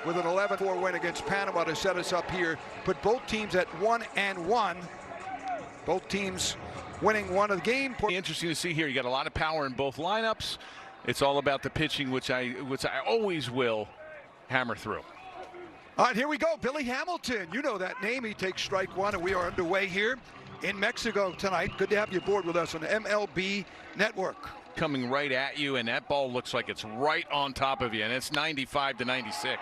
with an 11-4 win against Panama to set us up here. Put both teams at 1-1. Both teams winning one of the game. Interesting to see here. You got a lot of power in both lineups. It's all about the pitching, which I always will hammer through. All right, here we go. Billy Hamilton, you know that name. He takes strike one, and we are underway here in Mexico tonight. Good to have you aboard with us on the MLB Network. Coming right at you, and that ball looks like it's right on top of you, and it's 95-96.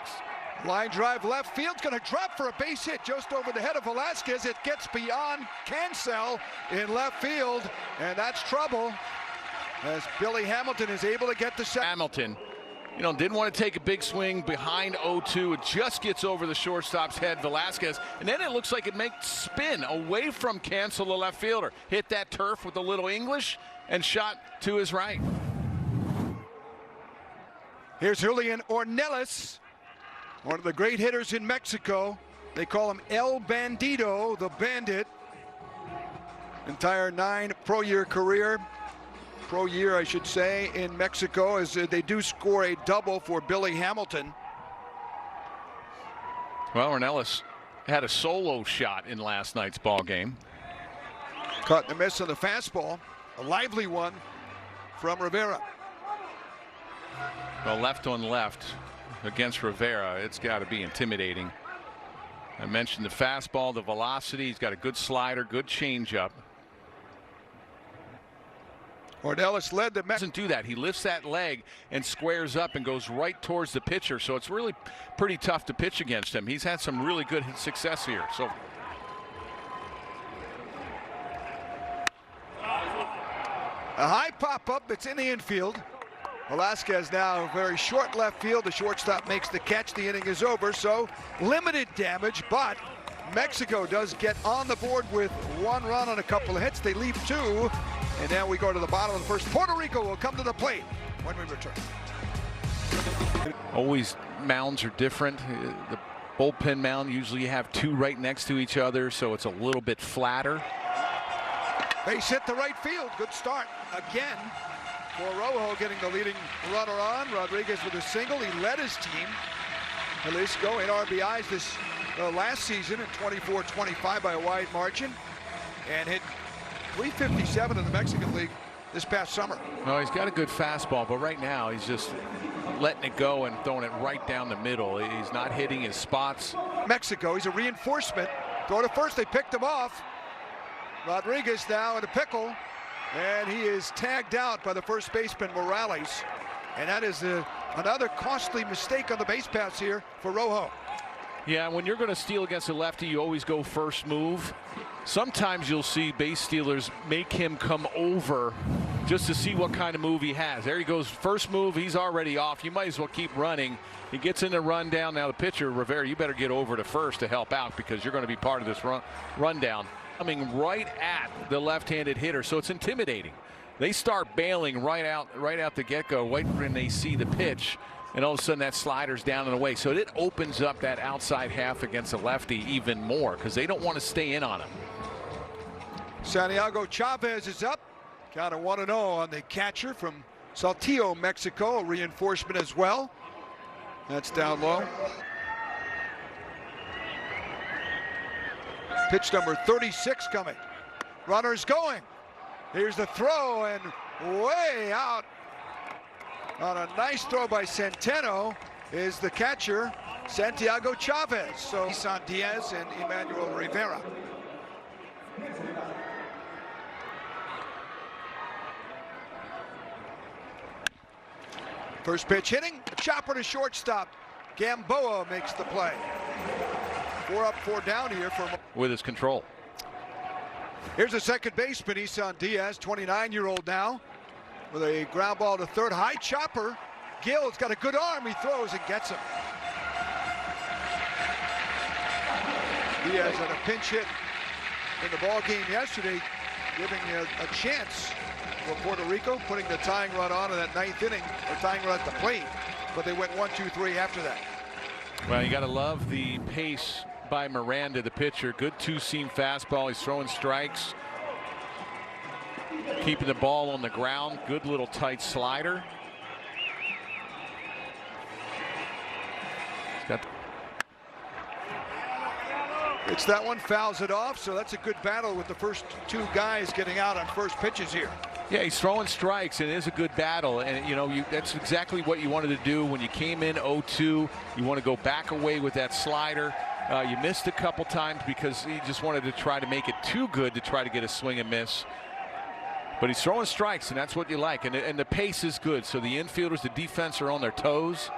Line drive left field's going to drop for a base hit just over the head of Velasquez. It gets beyond Cancel in left field, and that's trouble as Billy Hamilton is able to get the set. Hamilton, didn't want to take a big swing behind 0-2. It just gets over the shortstop's head, Velasquez, and then it looks like it makes spin away from Cancel, the left fielder. Hit that turf with a little English and shot to his right. Here's Julian Ornelas, one of the great hitters in Mexico. They call him El Bandido, the Bandit. Entire 9 pro year career. Pro year, I should say, in Mexico, as they do score a double for Billy Hamilton. Well, Ornelas had a solo shot in last night's ball game. Caught the miss on the fastball. A lively one from Rivera. Well, left on left against Rivera, it's got to be intimidating. I mentioned the fastball, the velocity. He's got a good slider, good changeup. Ornelas led the doesn't do that. He lifts that leg and squares up and goes right towards the pitcher. So it's really pretty tough to pitch against him. He's had some really good success here. So a high pop-up. It's in the infield. Velasquez now very short left field. The shortstop makes the catch. The inning is over. So limited damage, but Mexico does get on the board with 1 run on a couple of hits. They leave 2, and now we go to the bottom of the first. Puerto Rico will come to the plate when we return. Always mounds are different. The bullpen mound, usually you have 2 right next to each other, so it's a little bit flatter. Base hit to right field. Good start again for Rojo, getting the leading runner on. Rodriguez with a single. He led his team, Jalisco, in RBIs this last season at 24-25 by a wide margin, and hit 357 in the Mexican League this past summer. No, he's got a good fastball, but right now he's just letting it go and throwing it right down the middle. He's not hitting his spots. Mexico, he's a reinforcement. Throw to first, they picked him off. Rodriguez now in a pickle, and he is tagged out by the first baseman Morales, and that is another costly mistake on the base pass here for Rojo. Yeah, when you're going to steal against a lefty, you always go first move. Sometimes you'll see base stealers make him come over just to see what kind of move he has. There he goes, first move, he's already off. You might as well keep running. He gets in the rundown. Now the pitcher, Rivera, you better get over to first to help out because you're going to be part of this rundown. Coming right at the left-handed hitter, so it's intimidating. They start bailing right out the get-go, right when they see the pitch. And all of a sudden that slider's down and away. So it opens up that outside half against a lefty even more because they don't want to stay in on him. Santiago Chavez is up. Count of 1-0 on the catcher from Saltillo, Mexico. A reinforcement as well. That's down low. Pitch number 36 coming. Runners going. Here's the throw and way out. On a nice throw by Centeno is the catcher, Santiago Chavez. So Isan Diaz and Emmanuel Rivera. First pitch hitting, a chopper to shortstop. Gamboa makes the play. 4 up, 4 down here for with his control. Here's the second baseman, Isan Diaz, 29-year-old now, with a ground ball to third. High chopper. Gill's got a good arm. He throws and gets him. Diaz had a pinch hit in the ball game yesterday, giving a chance for Puerto Rico, putting the tying run on in that 9th inning, or tying run at the plate. But they went 1-2-3 after that. Well, you got to love the pace by Miranda, the pitcher. Good 2-seam fastball. He's throwing strikes, keeping the ball on the ground. Good little tight slider. It's that one, fouls it off, so that's a good battle with the first two guys getting out on first pitches here. Yeah, he's throwing strikes, and it is a good battle. And, you know, that's exactly what you wanted to do when you came in 0-2. You want to go back away with that slider. You missed a couple times because he just wanted to try to make it too good to try to get a swing and miss. But he's throwing strikes, and that's what you like. And the pace is good, so the infielders, the defense are on their toes.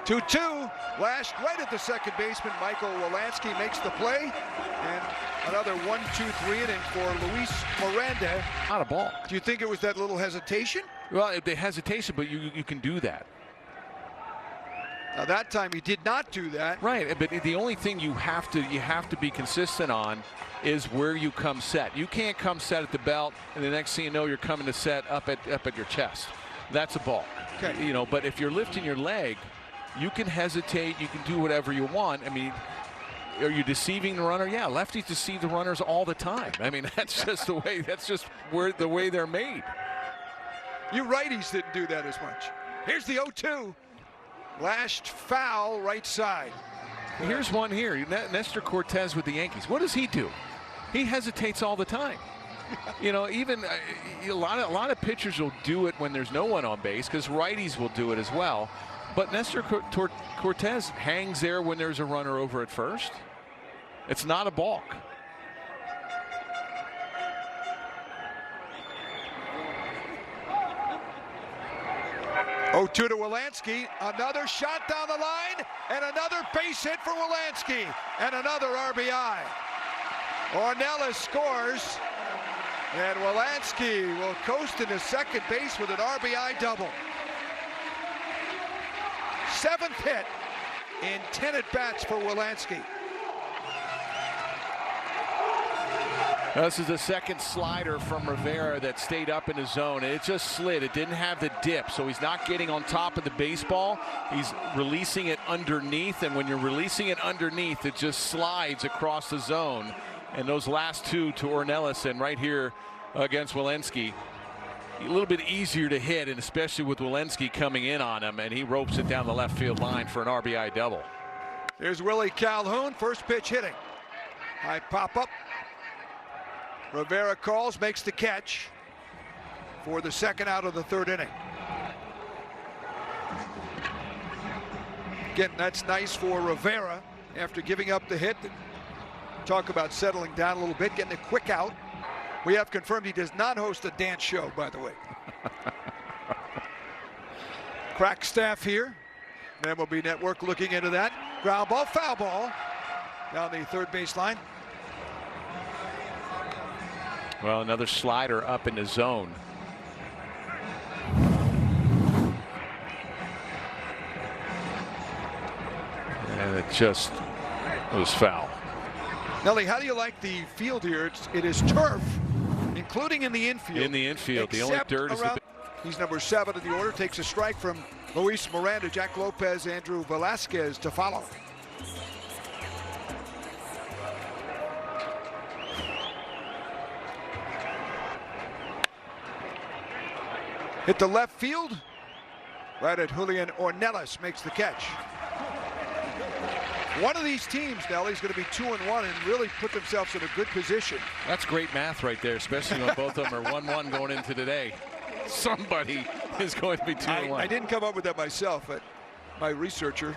2-2, lashed right at the second baseman. Michael Wolanski makes the play, and another 1-2-3 inning for Luis Miranda. Not a ball. Do you think it was that little hesitation? Well, the hesitation, but you can do that. Now that time he did not do that. Right, but the only thing you have to be consistent on is where you come set. You can't come set at the belt, and the next thing you know, you're coming to set up at your chest. That's a ball. Okay. You know, but if you're lifting your leg, you can hesitate, you can do whatever you want. I mean, are you deceiving the runner? Yeah, lefties deceive the runners all the time. I mean, that's just the way. That's just the way they're made. You righties didn't do that as much. Here's the 0-2, lashed foul right side. Here's one here. Nestor Cortez with the Yankees. What does he do? He hesitates all the time. You know, even a lot of pitchers will do it when there's no one on base, because righties will do it as well. But Nestor Cortez hangs there when there's a runner over at first. It's not a balk. Oh, 2 to Wolanski. Another shot down the line, and another base hit for Wolanski, and another RBI. Ornelas scores, and Wolanski will coast into second base with an RBI double. 7th hit in 10 at-bats for Wolanski. This is the second slider from Rivera that stayed up in the zone, and it just slid. It didn't have the dip, so he's not getting on top of the baseball. He's releasing it underneath, and when you're releasing it underneath, it just slides across the zone. And those last two to Ornelas and right here against Wolanski, a little bit easier to hit, and especially with Wolanski coming in on him, and he ropes it down the left field line for an RBI double. Here's Willie Calhoun, first pitch hitting. High pop up. Rivera calls, makes the catch for the second out of the third inning. Again, that's nice for Rivera after giving up the hit. Talk about settling down a little bit, getting a quick out. We have confirmed he does not host a dance show, by the way. Crack staff here. MLB Network looking into that. Ground ball, foul ball down the third baseline. Well, another slider up in the zone. And it was foul. Nelly, how do you like the field here? It is turf, including in the infield. In the infield, the only dirt is the... He's number 7 in the order, takes a strike from Luis Miranda, Jack Lopez, Andrew Velasquez to follow. Hit the left field, right at Julian Ornelas, makes the catch. One of these teams, Nelly, is going to be 2-1 and really put themselves in a good position. That's great math right there, especially when both of them are 1-1 going into today. Somebody is going to be 2-1. I didn't come up with that myself, but my researcher,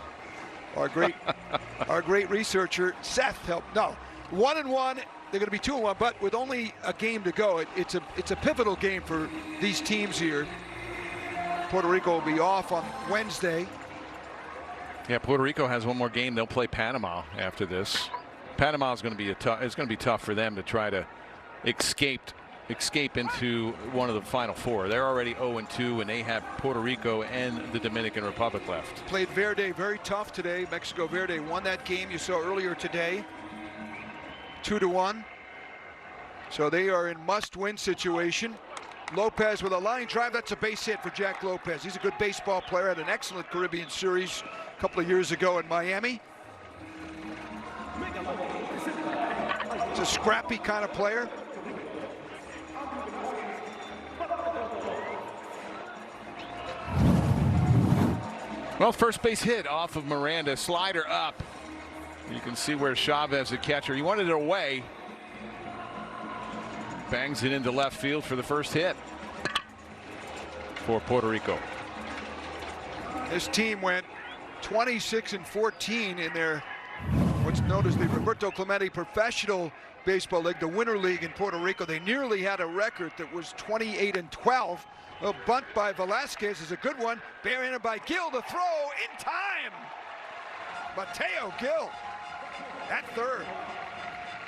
our great researcher, Seth, helped. No, 1-1. They're going to be 2-1, but with only a game to go, it's a pivotal game for these teams here. Puerto Rico will be off on Wednesday. Yeah, Puerto Rico has one more game. They'll play Panama after this. Panama is going to be it's going to be tough for them to try to escape into one of the final four. They're already 0-2, and they have Puerto Rico and the Dominican Republic left. Played Verde very tough today. Mexico Verde won that game you saw earlier today, 2-1. So they are in must-win situation. Lopez with a line drive. That's a base hit for Jack Lopez. He's a good baseball player. Had an excellent Caribbean series a couple of years ago in Miami. It's a scrappy kind of player. Well, first base hit off of Miranda. Slider up. You can see where Chavez, the catcher, he wanted it away. Bangs it into left field for the first hit for Puerto Rico. This team went 26-14 in their what's known as the Roberto Clemente Professional Baseball League, the Winter League in Puerto Rico. They nearly had a record that was 28-12. A bunt by Velasquez is a good one. Barehanded by Gill. The throw in time. Mateo Gill at third.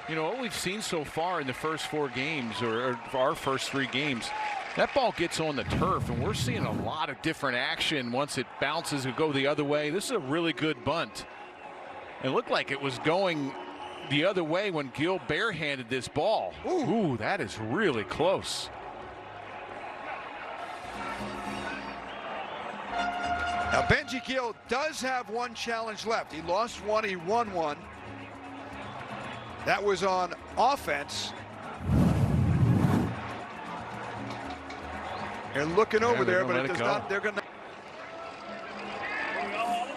You know what we've seen so far in the first 4 games, or our first 3 games, that ball gets on the turf, and we're seeing a lot of different action once it bounces and go the other way. This is a really good bunt. It looked like it was going the other way when Gill barehanded this ball. Ooh, that is really close. Now Benji Gill does have 1 challenge left. He lost 1, he won 1. That was on offense. They're looking over there, but it does not. They're going to.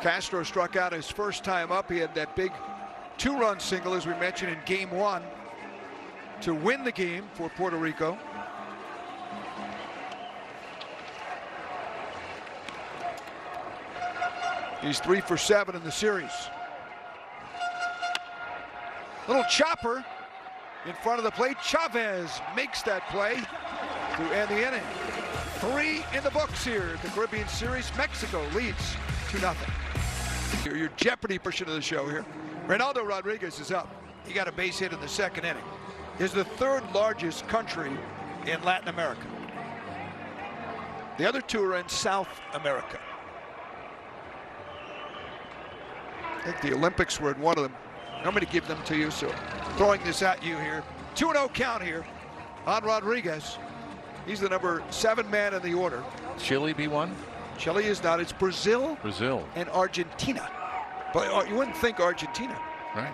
Castro struck out his first time up. He had that big 2-run single, as we mentioned, in game 1 to win the game for Puerto Rico. He's 3 for 7 in the series. Little chopper in front of the plate. Chavez makes that play to end the inning. 3 in the books here. The Caribbean Series. Mexico leads 2-0. Your Jeopardy portion of the show here. Reynaldo Rodriguez is up. He got a base hit in the 2nd inning. Is the 3rd largest country in Latin America. The other 2 are in South America. I think the Olympics were in one of them. I'm going to give them to you, so throwing this at you here. 2-0 count here on Rodriguez. He's the number 7 man in the order. Chile be one? Chile is not. It's Brazil. Brazil. And Argentina. But you wouldn't think Argentina. Right.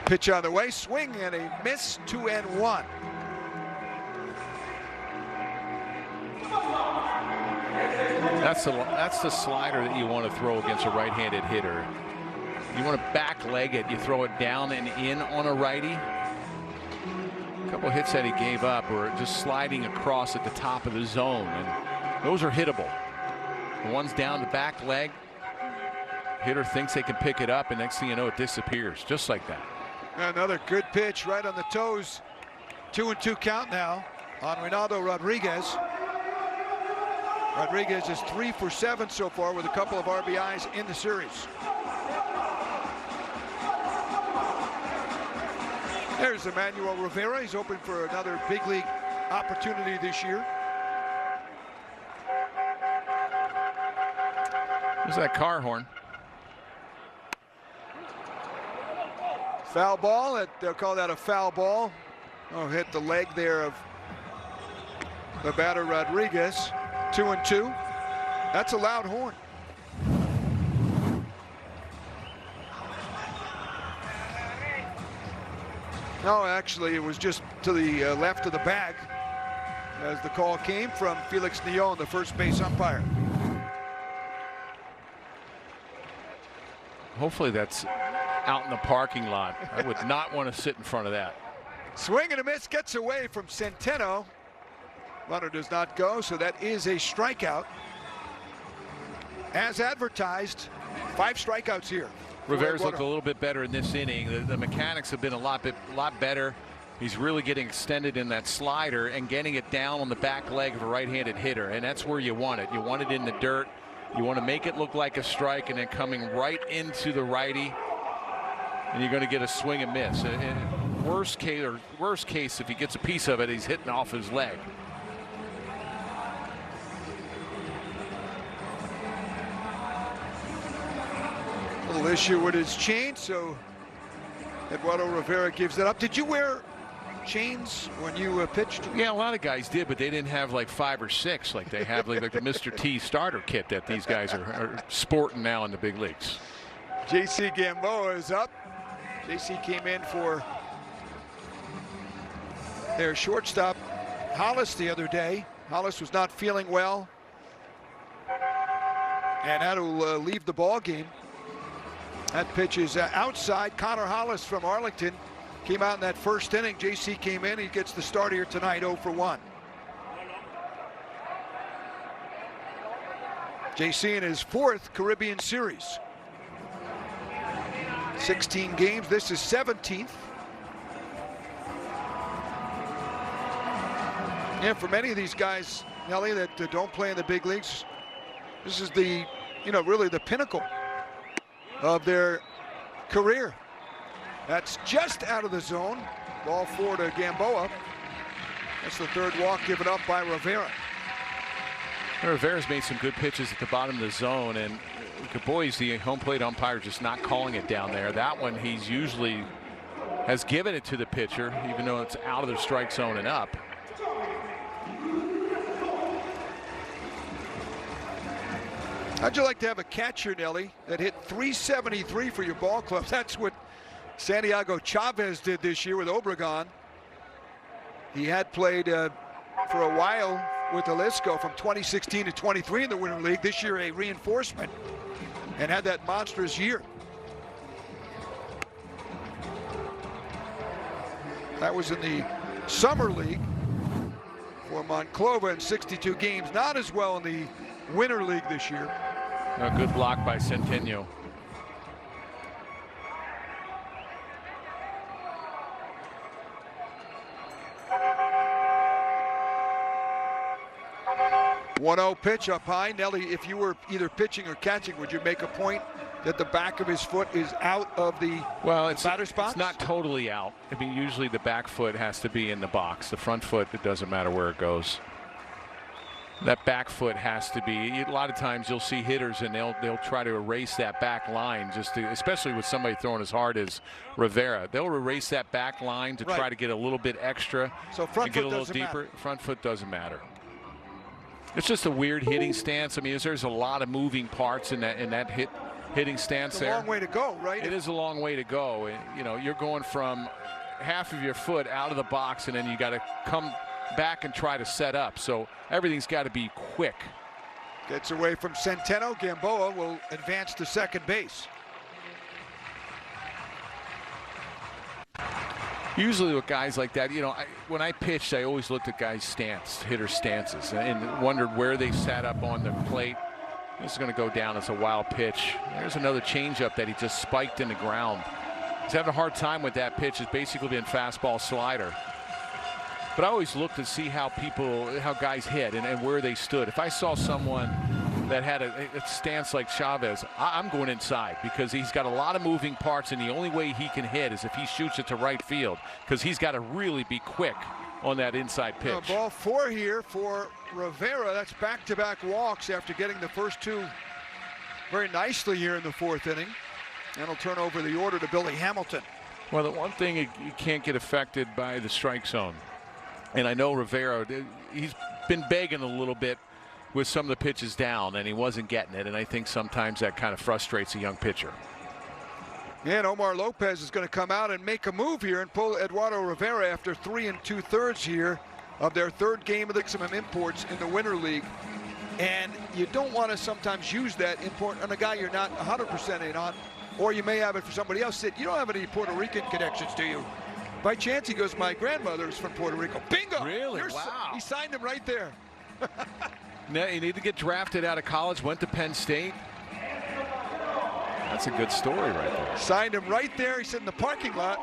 Pitch on the way. Swing and a miss. 2-1. That's the slider that you want to throw against a right-handed hitter. You want to back leg it. You throw it down and in on a righty. A couple of hits that he gave up were just sliding across at the top of the zone, and those are hittable. The one's down the back leg. Hitter thinks they can pick it up, and next thing you know, it disappears just like that. Another good pitch right on the toes. 2-2 count now on Reynaldo Rodriguez. Rodriguez is 3 for 7 so far with a couple of RBIs in the series. There's Emmanuel Rivera. He's open for another big league opportunity this year. There's that car horn. Foul ball. They'll call that a foul ball. Oh, hit the leg there of the batter Rodriguez. 2-2. That's a loud horn. No, actually, it was just to the left of the bag as the call came from Felix Neon, the first base umpire. Hopefully that's out in the parking lot. I would not want to sit in front of that. Swing and a miss, gets away from Centeno. Runner does not go, so that is a strikeout. As advertised, 5 strikeouts here. Rivera's looked a little bit better in this inning. The mechanics have been a lot better. He's really getting extended in that slider and getting it down on the back leg of a right-handed hitter, and that's where you want it. You want it in the dirt. You want to make it look like a strike, and then coming right into the righty, and you're going to get a swing and miss. Worst case, if he gets a piece of it, he's hitting off his leg. Little issue with his chain, so Eduardo Rivera gives it up. Did you wear chains when you pitched? Yeah, a lot of guys did, but they didn't have like 5 or 6 like they have like the Mr. T starter kit that these guys are sporting now in the big leagues. JC Gamboa is up. JC came in for their shortstop Hollis the other day. Hollis was not feeling well and had to leave the ball game. That pitch is outside. Connor Hollis from Arlington came out in that first inning. JC came in. He gets the start here tonight, 0 for 1. JC in his 4th Caribbean Series. 16 games. This is 17th. And for many of these guys, Nelly, that don't play in the big leagues, this is the, really the pinnacle of their career. That's just out of the zone. Ball 4 to Gamboa. That's the 3rd walk given up by Rivera. Rivera's made some good pitches at the bottom of the zone, and boy, is the home plate umpire just not calling it down there. That one he's usually has given it to the pitcher, even though it's out of the strike zone and up. How'd you like to have a catcher, Nelly, that hit .373 for your ball club? That's what Santiago Chavez did this year with Obregon. He had played for a while with Jalisco from 2016 to 23 in the Winter League. This year a reinforcement, and had that monstrous year. That was in the Summer League for Monclova in 62 games. Not as well in the Winter League this year. A good block by Centeno. .1-0 pitch up high. Nelly, if you were either pitching or catching, would you make a point that the back of his foot is out of the batter's box? It's not totally out. I mean, usually the back foot has to be in the box. The front foot, it doesn't matter where it goes. That back foot has to be. A lot of times you'll see hitters and they'll try to erase that back line, especially with somebody throwing as hard as Rivera. They'll erase that back line to try to get a little bit extra, so front and get foot a little deeper. Front foot doesn't matter. It's just a weird hitting stance. I mean, there's a lot of moving parts in that hitting stance. It's a long way to go, right? It is a long way to go. You're going from half of your foot out of the box, and then you got to come back and try to set up. So everything's got to be quick. Gets away from Centeno. Gamboa will advance to second base. Usually with guys like that, when I pitched, I always looked at guys' hitters' stances, and wondered where they sat up on the plate. This is going to go down as a wild pitch. There's another changeup that he just spiked in the ground. He's having a hard time with that pitch. It's basically been fastball slider. But I always look to see how guys hit and where they stood. If I saw someone that had a stance like Chavez, I'm going inside, because he's got a lot of moving parts, and the only way he can hit is if he shoots it to right field, because he's got to really be quick on that inside pitch. Ball 4 here for Rivera. That's back-to-back walks after getting the first 2 very nicely here in the 4th inning. And he'll turn over the order to Billy Hamilton. Well, the one thing, you can't get affected by the strike zone. And I know Rivera, he's been begging a little bit with some of the pitches down, and he wasn't getting it. And I think sometimes that kind of frustrates a young pitcher. And Omar Lopez is going to come out and make a move here and pull Eduardo Rivera after 3 2/3 here of their 3rd game of the maximum imports in the Winter League. And you don't want to sometimes use that import on a guy you're not 100% in on, or you may have it for somebody else. You don't have any Puerto Rican connections, do you? By chance, he goes, my grandmother's from Puerto Rico. Bingo! Really? Wow. He signed him right there. Now, you need to get drafted out of college, went to Penn State. That's a good story right there. Signed him right there. He's in the parking lot.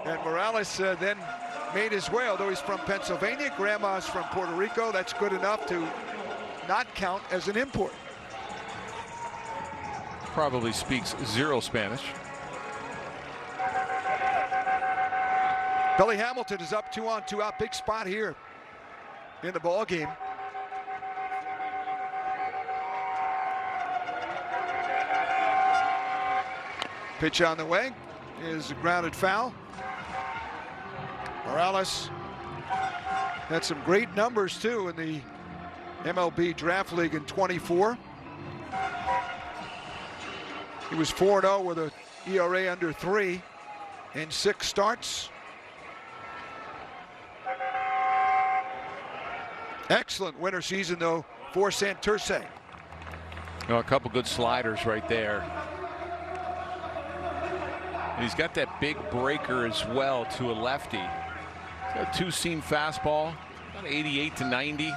And Morales then made his way, although he's from Pennsylvania. Grandma's from Puerto Rico. That's good enough to not count as an import. Probably speaks 0 Spanish. Billy Hamilton is up 2 on 2 out. Big spot here in the ball game. Pitch on the way is a grounded foul. Morales had some great numbers too in the MLB Draft League in 24. He was 4-0 with a ERA under 3 in 6 starts. Excellent winter season, though, for Santurce. Oh, a couple good sliders right there. And he's got that big breaker as well to a lefty. He's got a two-seam fastball, about 88 to 90.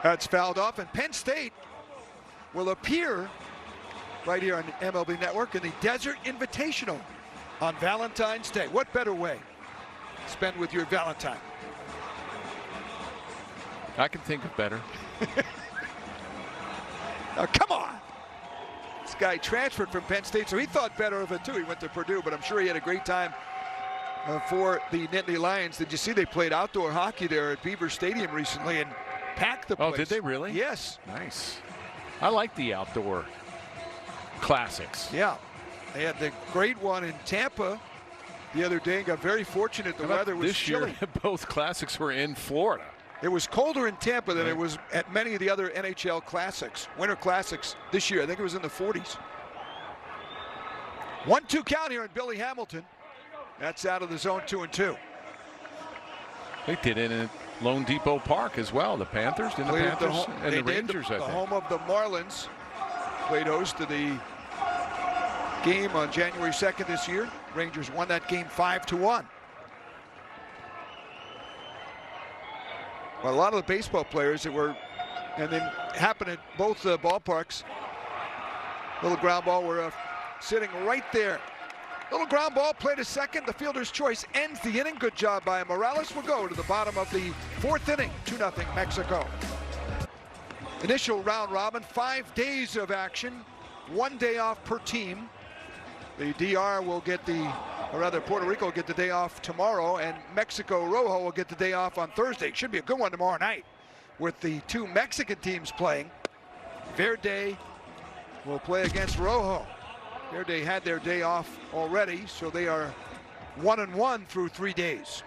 That's fouled off, and Penn State will appear right here on MLB Network in the Desert Invitational on Valentine's Day. What better way to spend with your Valentine? I can think of better. Now, come on. This guy transferred from Penn State, so he thought better of it, too. He went to Purdue, but I'm sure he had a great time for the Nittany Lions. Did you see they played outdoor hockey there at Beaver Stadium recently and packed the place? Oh, did they really? Yes. Nice. I like the outdoor classics. Yeah. They had the great one in Tampa the other day and got very fortunate. The weather was chilly. Year, both classics were in Florida. It was colder in Tampa than it was at many of the other NHL classics, winter classics this year. I think it was in the 40s. 1-2 count here in Billy Hamilton. That's out of the zone 2-2. They did it in Lone Depot Park as well. The Panthers, didn't the Panthers and the Rangers, I think. The home of the Marlins played host to the game on January 2nd this year. Rangers won that game 5-1. Well, a lot of the baseball players that were, and then happened at both ballparks, little ground ball, were sitting right there. Little ground ball played a second. The fielder's choice ends the inning. Good job by Morales. Will go to the bottom of the fourth inning. 2-0 Mexico. Initial round robin, 5 days of action, 1 day off per team. The DR will get Puerto Rico will get the day off tomorrow, and Mexico Rojo will get the day off on Thursday. It should be a good one tomorrow night with the two Mexican teams playing. Verde will play against Rojo. Verde had their day off already, so they are 1-1 through 3 days.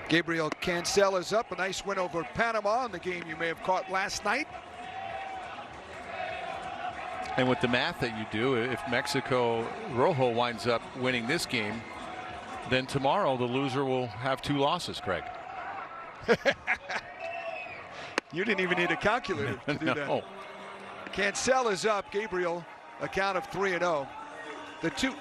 Gabriel Cancel is up. A nice win over Panama in the game you may have caught last night. And with the math that you do, if Mexico Rojo winds up winning this game, then tomorrow the loser will have 2 losses, Craig. You didn't even need a calculator to do that. Cancel is up. Gabriel, a count of 3-0. The two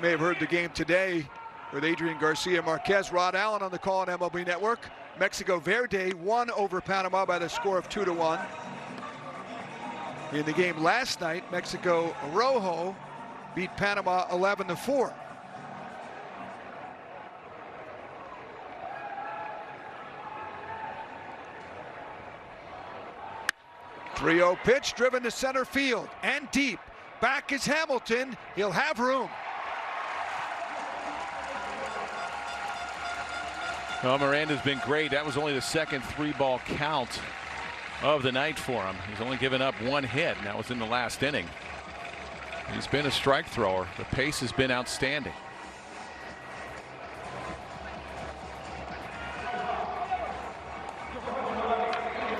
may have heard the game today with Adrian Garcia Marquez. Rod Allen on the call on MLB Network. Mexico Verde won over Panama by the score of 2-1. In the game last night, Mexico Rojo beat Panama 11-4. .3-0 pitch driven to center field and deep. Back is Hamilton. He'll have room. Well, Miranda's been great. That was only the second 3-ball count of the night for him. He's only given up 1 hit, and that was in the last inning. He's been a strike thrower. The pace has been outstanding.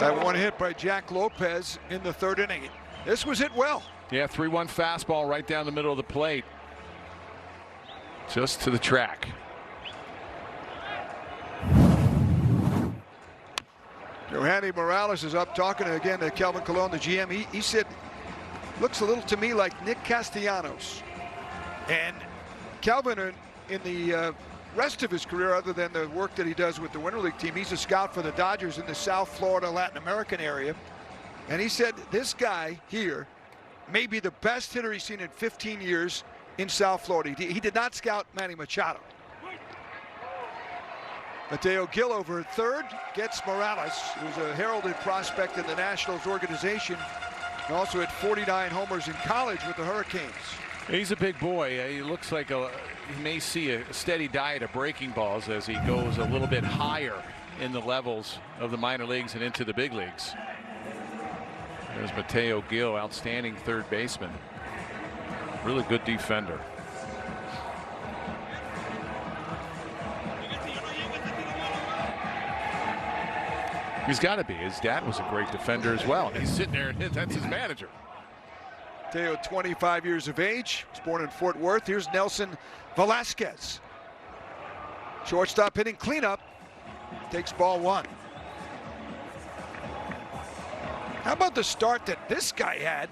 That 1 hit by Jack Lopez in the 3rd inning. This was hit well. Yeah, 3-1 fastball right down the middle of the plate. Just to the track. Johanny Morales is up talking again to Kelvin Colon, the GM. He said, looks a little to me like Nick Castellanos. And Kelvin, in the rest of his career, other than the work that he does with the Winter League team, he's a scout for the Dodgers in the South Florida, Latin American area. And he said this guy here may be the best hitter he's seen in 15 years in South Florida. He did not scout Manny Machado. Mateo Gil over at third gets Morales, who's a heralded prospect in the Nationals organization, and also had 49 homers in college with the Hurricanes. He's a big boy. He looks like he may see a steady diet of breaking balls as he goes a little bit higher in the levels of the minor leagues and into the big leagues. There's Mateo Gil, outstanding third baseman. Really good defender. He's got to be. His dad was a great defender as well. He's sitting there, and that's his manager. Mateo, 25 years of age, was born in Fort Worth. Here's Nelson Velasquez. Shortstop hitting cleanup. Takes ball one. How about the start that this guy had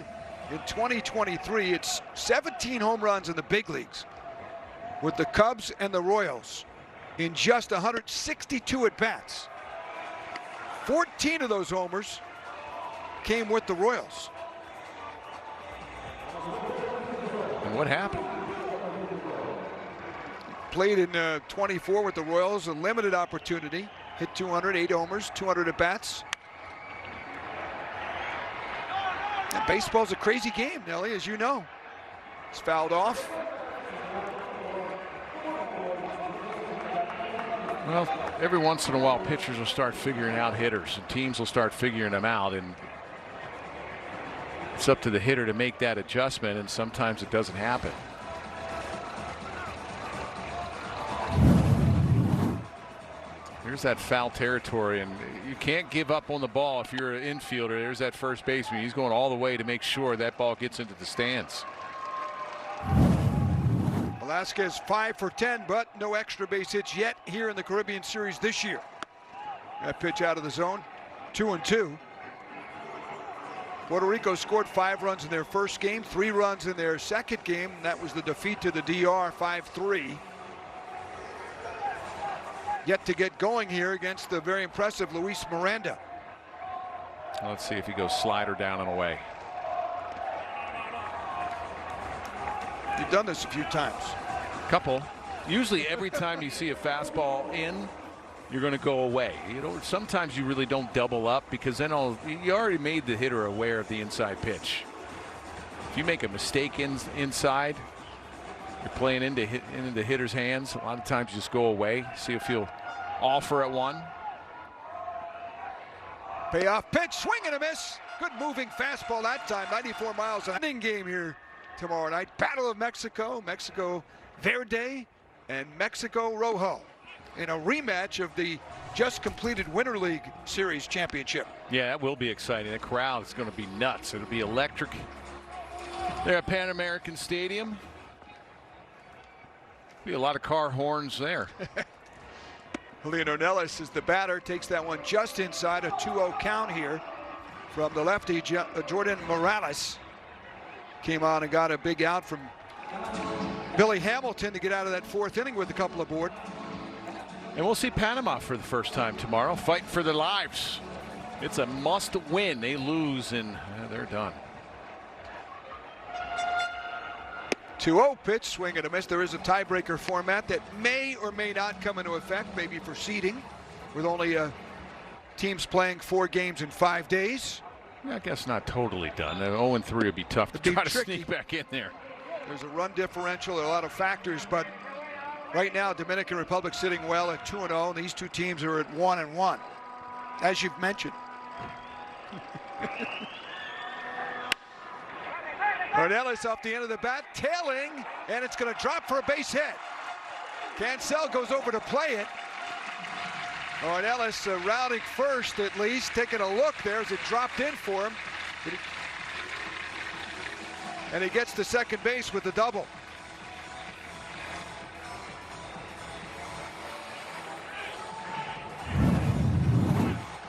in 2023? It's 17 home runs in the big leagues with the Cubs and the Royals in just 162 at-bats. 14 of those homers came with the Royals. And what happened? Played in 24 with the Royals, a limited opportunity. Hit 200, 8 homers, 200 at-bats. And baseball's a crazy game, Nelly, as you know. It's fouled off. Well, every once in a while, pitchers will start figuring out hitters, and teams will start figuring them out, and it's up to the hitter to make that adjustment, and sometimes it doesn't happen. Here's that foul territory, and you can't give up on the ball if you're an infielder. There's that first baseman. He's going all the way to make sure that ball gets into the stands. Velasquez 5 for 10, but no extra base hits yet here in the Caribbean Series this year. That pitch out of the zone, 2-2. Puerto Rico scored 5 runs in their first game, 3 runs in their second game. That was the defeat to the DR, 5-3. Yet to get going here against the very impressive Luis Miranda. Let's see if he goes slider down and away. You've done this a few times. Couple. Usually every time you see a fastball in, you're going to go away. You know, sometimes you really don't double up because then you already made the hitter aware of the inside pitch. If you make a mistake inside, you're playing into the hitter's hands. A lot of times you just go away, see if he'll offer at one. Payoff pitch, swing and a miss. Good moving fastball that time, 94 miles an hour. Game here tomorrow night. Battle of Mexico, Mexico Verde and Mexico Rojo in a rematch of the just completed Winter League Series championship. Yeah, that will be exciting. The crowd is going to be nuts. It'll be electric. There at Pan American Stadium. Be a lot of car horns there. Julian Ornelas is the batter, takes that one just inside, a 2-0 count here from the lefty. Jordan Morales came on and got a big out from Billy Hamilton to get out of that 4th inning with a couple aboard. And we'll see Panama for the first time tomorrow, fight for their lives. It's a must win. They lose and they're done. 2-0 pitch, swing and a miss. There is a tiebreaker format that may or may not come into effect, maybe for seeding, with only teams playing 4 games in 5 days. I guess not totally done. 0-3 would be tough to try to sneak back in there. There's a run differential, there are a lot of factors, but right now Dominican Republic sitting well at 2-0. These two teams are at 1-1, as you've mentioned. Ornelas off the end of the bat, tailing, and it's going to drop for a base hit. Cancel goes over to play it. Ornelas rounding first at least, taking a look there as it dropped in for him. And he gets to second base with the double.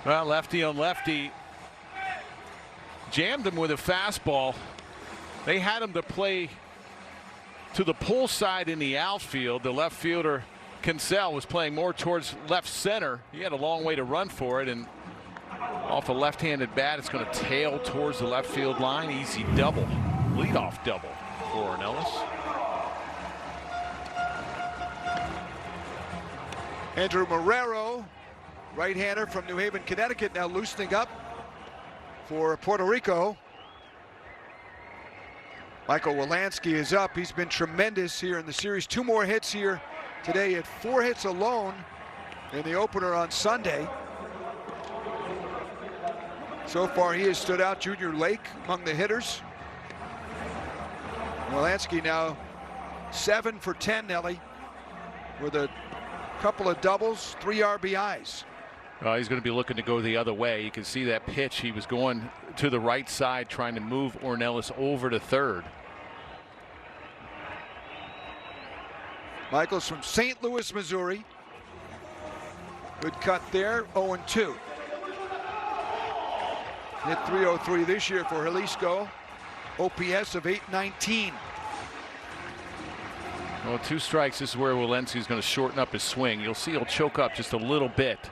Well, lefty on lefty. Jammed him with a fastball. They had him to play to the pull side in the outfield. The left fielder, Cancel, was playing more towards left center. He had a long way to run for it, and off a left-handed bat, it's going to tail towards the left field line. Easy double, leadoff double for Ornelas. Andrew Marrero, right-hander from New Haven, Connecticut, now loosening up for Puerto Rico. Michael Wilansky is up. He's been tremendous here in the series. 2 more hits here today at 4 hits alone in the opener on Sunday. So far, he has stood out. Junior Lake among the hitters. Wolanski now 7 for 10, Nelly, with a couple of doubles, 3 RBIs. He's going to be looking to go the other way. You can see that pitch. He was going to the right side, trying to move Ornelas over to third. Michaels from St. Louis, Missouri. Good cut there, 0-2. Hit .303 this year for Jalisco. OPS of 819. Well, 2 strikes. This is where Wolanski's going to shorten up his swing. You'll see he'll choke up just a little bit.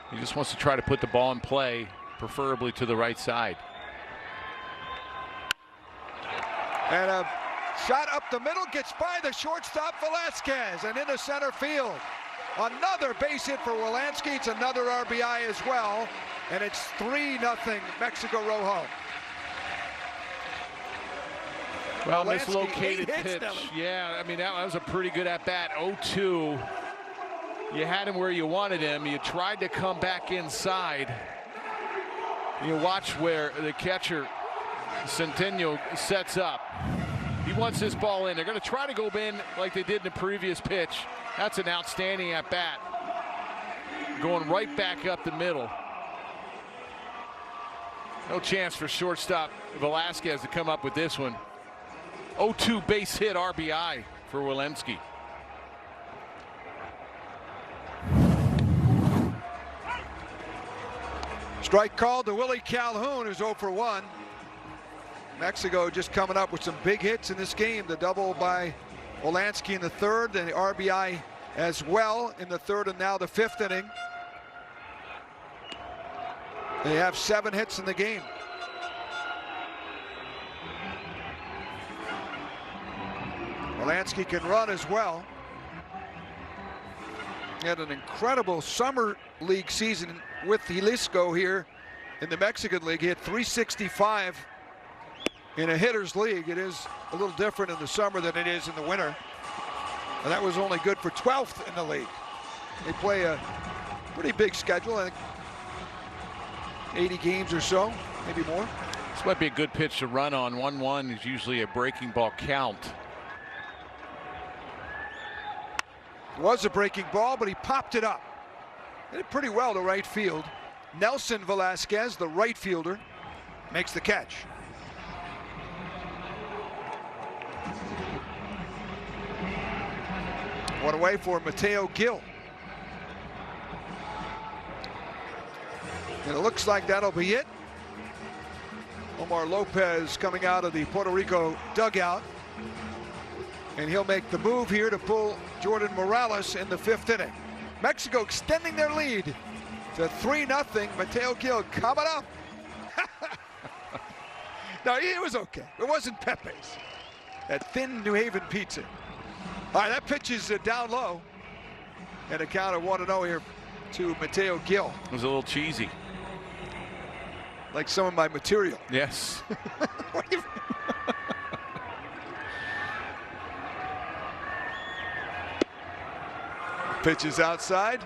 He just wants to try to put the ball in play, preferably to the right side. And a shot up the middle gets by the shortstop Velasquez and into center field. Another base hit for Wolanski. It's another RBI as well. And it's 3-0 Mexico Rojo. Well, Wolanski, mislocated pitch. Yeah, I mean, that was a pretty good at-bat. 0-2. You had him where you wanted him. You tried to come back inside. You watch where the catcher, Centeno, sets up. He wants this ball in. They're going to try to go in like they did in the previous pitch. That's an outstanding at-bat. Going right back up the middle. No chance for shortstop Velasquez to come up with this one. 0-2 base hit RBI for Wolanski. Strike called to Willie Calhoun, who's 0 for 1. Mexico just coming up with some big hits in this game. The double by Wolanski in the third, and the RBI as well in the third, and now the 5th inning. They have 7 hits in the game. Wolanski can run as well. He had an incredible summer league season with Jalisco here in the Mexican League. He had 365 in a hitters league. It is a little different in the summer than it is in the winter. And that was only good for 12th in the league. They play a pretty big schedule, I think 80 games or so, maybe more. This might be a good pitch to run on. 1-1 is usually a breaking ball count. It was a breaking ball, but he popped it up. Hit it pretty well to right field. Nelson Velasquez, the right fielder, makes the catch. One away for Mateo Gil. And it looks like that'll be it. Omar Lopez coming out of the Puerto Rico dugout. And he'll make the move here to pull Jordan Morales in the 5th inning. Mexico extending their lead to 3-0. Mateo Gil coming up. No, it was okay. It wasn't Pepe's. That thin New Haven pizza. All right, that pitch is down low. And a count of 1-0 here to Mateo Gil. It was a little cheesy. Like some of my material. Yes. Pitch is outside.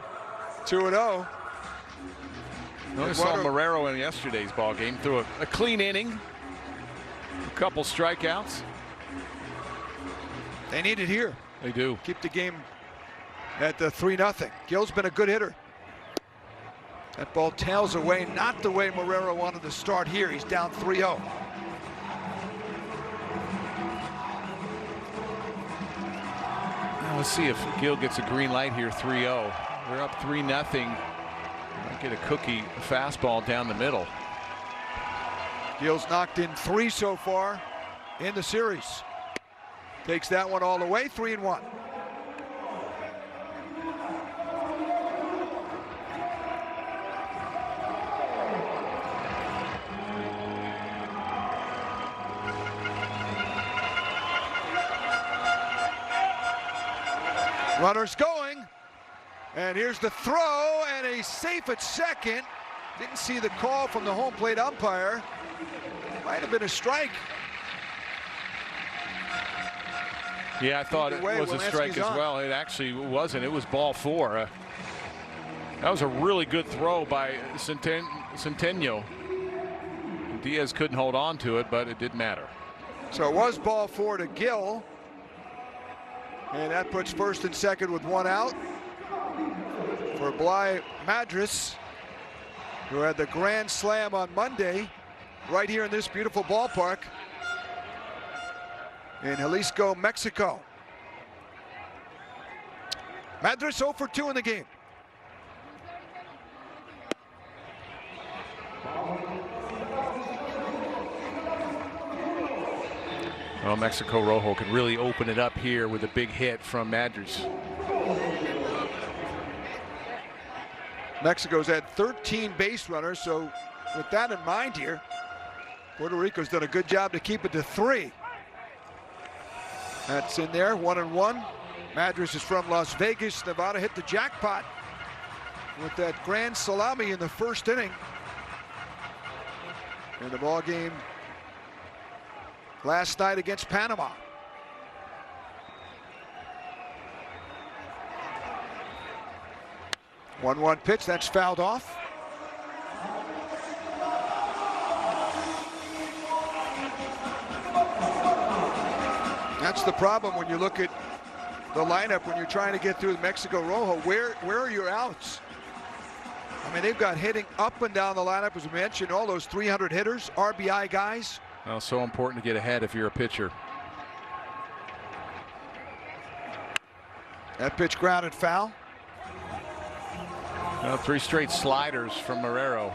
2-0. I saw Marrero in yesterday's ball game. Threw a clean inning. A couple strikeouts. They need it here. They do. Keep the game at the 3-0. Gil's been a good hitter. That ball tails away, not the way Marrero wanted to start here. He's down 3-0. Let's see if Gil gets a green light here. 3-0. They're up 3-0. Might get a cookie fastball down the middle. Gil's knocked in 3 so far in the series. Takes that one all the way. 3-1. Runners going, and here's the throw, and a safe at second. Didn't see the call from the home plate umpire. Might have been a strike. Yeah, I thought it was a strike as well. It actually wasn't. It was ball 4. That was a really good throw by Centeno. Diaz couldn't hold on to it, but it didn't matter. So it was ball 4 to Gill. And that puts first and second with 1 out for Bly Madras, who had the grand slam on Monday right here in this beautiful ballpark in Jalisco, Mexico. Madras 0 for 2 in the game. Well, Mexico Rojo could really open it up here with a big hit from Madras. Mexico's had 13 base runners, so with that in mind here, Puerto Rico's done a good job to keep it to 3. That's in there, 1-1. Madras is from Las Vegas, Nevada, hit the jackpot with that grand salami in the first inning. In the ball game last night against Panama. One pitch, that's fouled off. That's the problem when you look at the lineup when you're trying to get through Mexico Rojo. Where are your outs? I mean, they've got hitting up and down the lineup, as we mentioned, all those 300 hitters, RBI guys. Well, so important to get ahead if you're a pitcher. That pitch grounded foul. Well, 3 straight sliders from Marrero.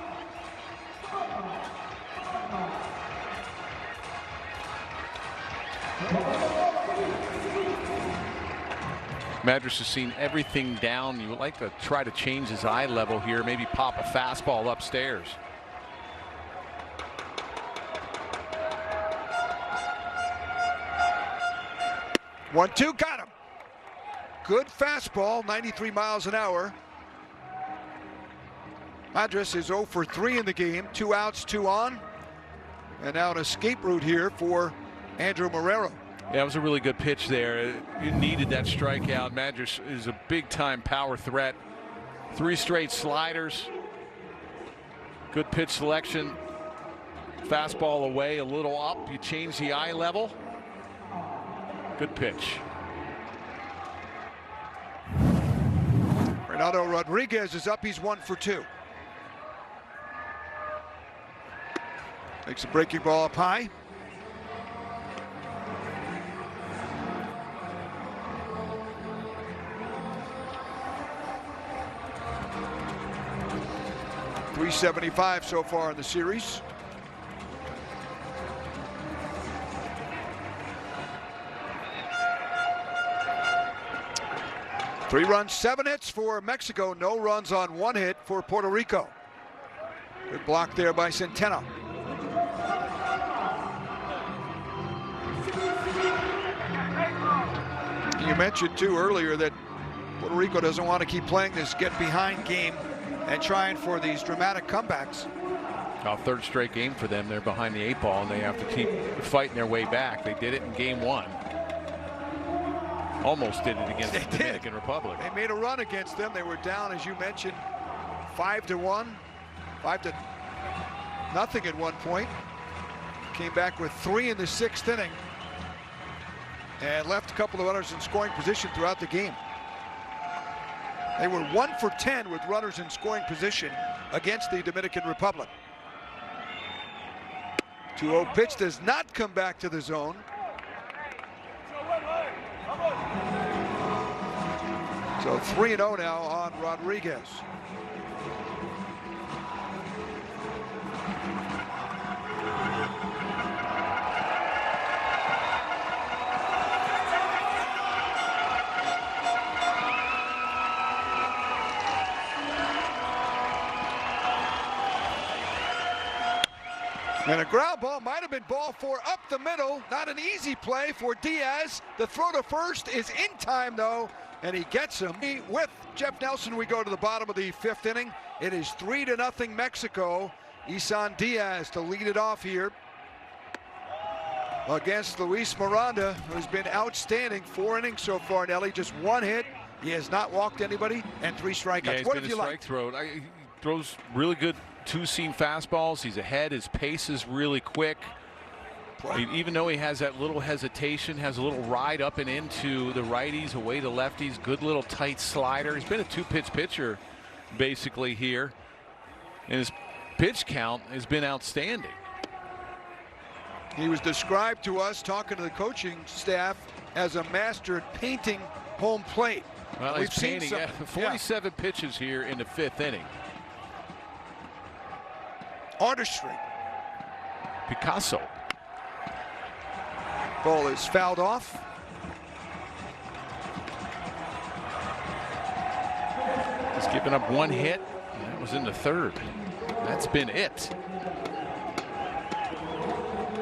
Madras has seen everything down. You would like to try to change his eye level here, maybe pop a fastball upstairs. One-two, got him. Good fastball, 93 miles an hour. Madras is 0 for 3 in the game, 2 outs, 2 on. And now an escape route here for Andrew Marrero. Yeah, it was a really good pitch there. You needed that strikeout. Madras is a big-time power threat. 3 straight sliders. Good pitch selection. Fastball away, a little up. You change the eye level. Good pitch. Renato Rodriguez is up. He's 1 for 2. Makes a breaking ball up high. .375 so far in the series. Three runs, 7 hits for Mexico. No runs on 1 hit for Puerto Rico. Good block there by Centeno. You mentioned too earlier that Puerto Rico doesn't want to keep playing this get behind game and trying for these dramatic comebacks. Well, 3rd straight game for them. They're behind the 8 ball and they have to keep fighting their way back. They did it in game 1. Almost did it against the Dominican Republic. They made a run against them. They were down, as you mentioned, 5-1, 5-0 at one point. Came back with 3 in the 6th inning and left a couple of runners in scoring position throughout the game. They were 1 for 10 with runners in scoring position against the Dominican Republic. 2-0 pitch does not come back to the zone. So 3-0 now on Rodriguez. And a ground ball might have been ball 4 up the middle. Not an easy play for Diaz. The throw to first is in time though, and he gets him. With Jeff Nelson, we go to the bottom of the 5th inning. It is 3-0 Mexico. Isan Diaz to lead it off here against Luis Miranda, who's been outstanding. 4 innings so far, Nelly. Just 1 hit. He has not walked anybody and 3 strikeouts. Yeah, What have you liked? He throws really good two-seam fastballs. He's ahead. His pace is really quick. Even though he has that little hesitation, has a little ride up and into the righties, away to lefties, good little tight slider. He's been a two-pitch pitcher basically here, and his pitch count has been outstanding. He was described to us, talking to the coaching staff, as a master at painting home plate. Well, We've he's seen painting 47 pitches here in the 5th inning. Artistry. Picasso. Ball is fouled off. He's given up 1 hit. And that was in the 3rd. That's been it.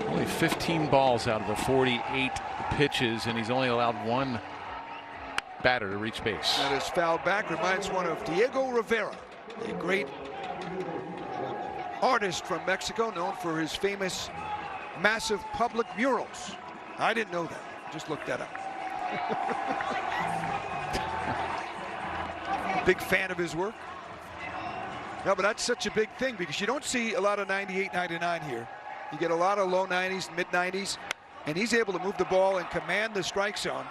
Only 15 balls out of the 48 pitches, and he's only allowed 1 batter to reach base. That is fouled back. Reminds one of Diego Rivera, a great artist from Mexico, known for his famous massive public murals. I didn't know that. Just looked that up. Big fan of his work. No, but that's such a big thing because you don't see a lot of 98, 99 here. You get a lot of low 90s, mid 90s, and he's able to move the ball and command the strike zone,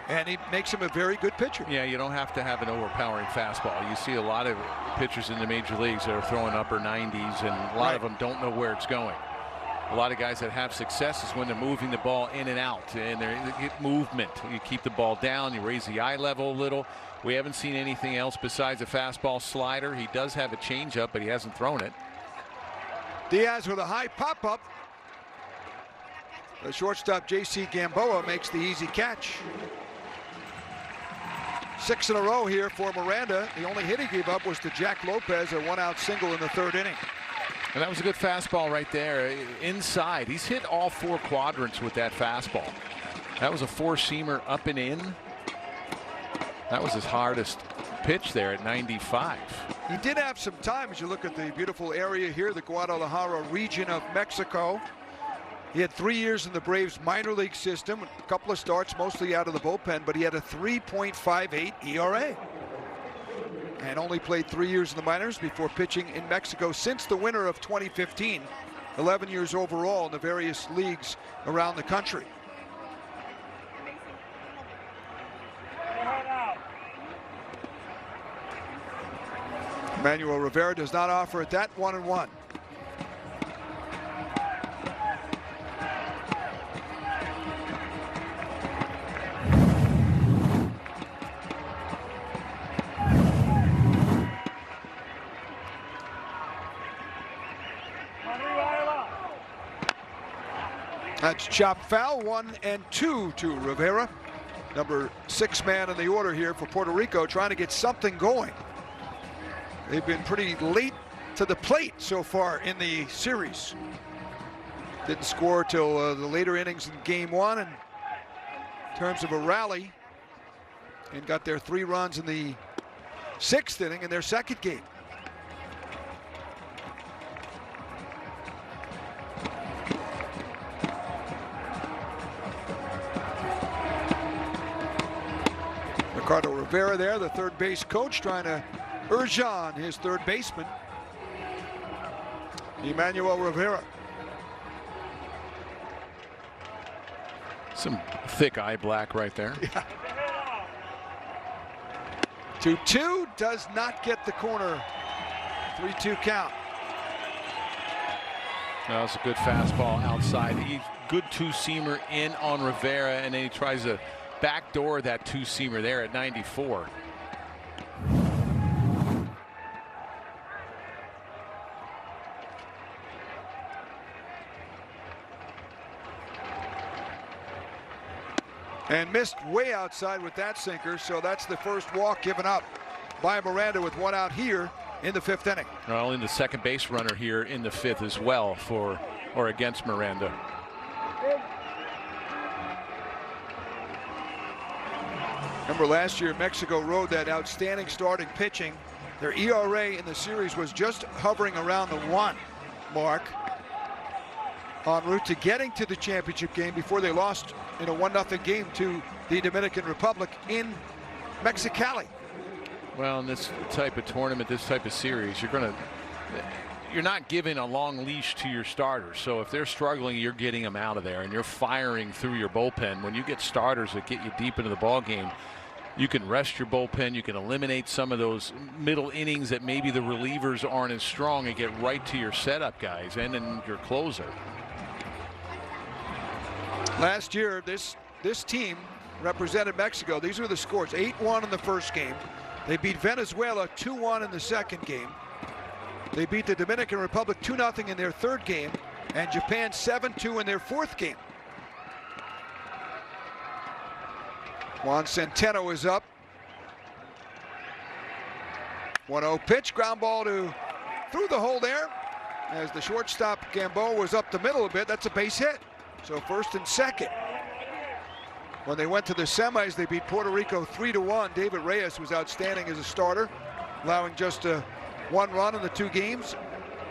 and he makes him a very good pitcher. Yeah, you don't have to have an overpowering fastball. You see a lot of pitchers in the major leagues that are throwing upper 90s, and a lot of them don't know where it's going. A lot of guys that have success is when they're moving the ball in and out, and they get movement. You keep the ball down, you raise the eye level a little. We haven't seen anything else besides a fastball slider. He does have a changeup, but he hasn't thrown it. Diaz with a high pop-up. The shortstop J.C. Gamboa makes the easy catch. 6 in a row here for Miranda. The only hit he gave up was to Jack Lopez, a 1-out single in the 3rd inning. And that was a good fastball right there. Inside. He's hit all 4 quadrants with that fastball. That was a 4-seamer up and in. That was his hardest pitch there at 95. He did have some time as you look at the beautiful area here, the Guadalajara region of Mexico. He had 3 years in the Braves minor league system, a couple of starts, mostly out of the bullpen, but he had a 3.58 ERA. And only played 3 years in the minors before pitching in Mexico since the winter of 2015. 11 years overall in the various leagues around the country. Manuel Rivera does not offer at that 1-1. That's chopped foul. 1-2 to Rivera. Number 6 man in the order here for Puerto Rico, trying to get something going. They've been pretty late to the plate so far in the series. Didn't score till the later innings in game 1 in terms of a rally, and got their 3 runs in the 6th inning in their 2nd game. Ricardo Rivera there, the 3rd base coach, trying to urge on his 3rd baseman, Emmanuel Rivera. Some thick eye black right there. Yeah. 2-2 does not get the corner. 3-2 count. That was a good fastball outside. Good 2-seamer in on Rivera, and then he tries to backdoor that 2-seamer there at 94. And missed way outside with that sinker, so that's the first walk given up by Miranda with 1 out here in the 5th inning. Well, in the 2nd base runner here in the 5th as well for or against Miranda. Remember last year Mexico rode that outstanding starting pitching. Their ERA in the series was just hovering around the 1 mark, en route to getting to the championship game before they lost in a 1-0 game to the Dominican Republic in Mexicali. Well, in this type of tournament, this type of series, you're going to you're not giving a long leash to your starters. So if they're struggling, you're getting them out of there, and you're firing through your bullpen. When you get starters that get you deep into the ball game, you can rest your bullpen. You can eliminate some of those middle innings that maybe the relievers aren't as strong, and get right to your setup guys and then your closer. Last year, this team represented Mexico. These were the scores: 8-1 in the first game. They beat Venezuela 2-1 in the second game. They beat the Dominican Republic 2-0 in their third game, and Japan 7-2 in their fourth game. Juan Centeno is up. 1-0 pitch, ground ball through the hole there. As the shortstop Gamboa was up the middle a bit, that's a base hit. So first and second. When they went to the semis, they beat Puerto Rico 3-1. David Reyes was outstanding as a starter, allowing just one run in the two games,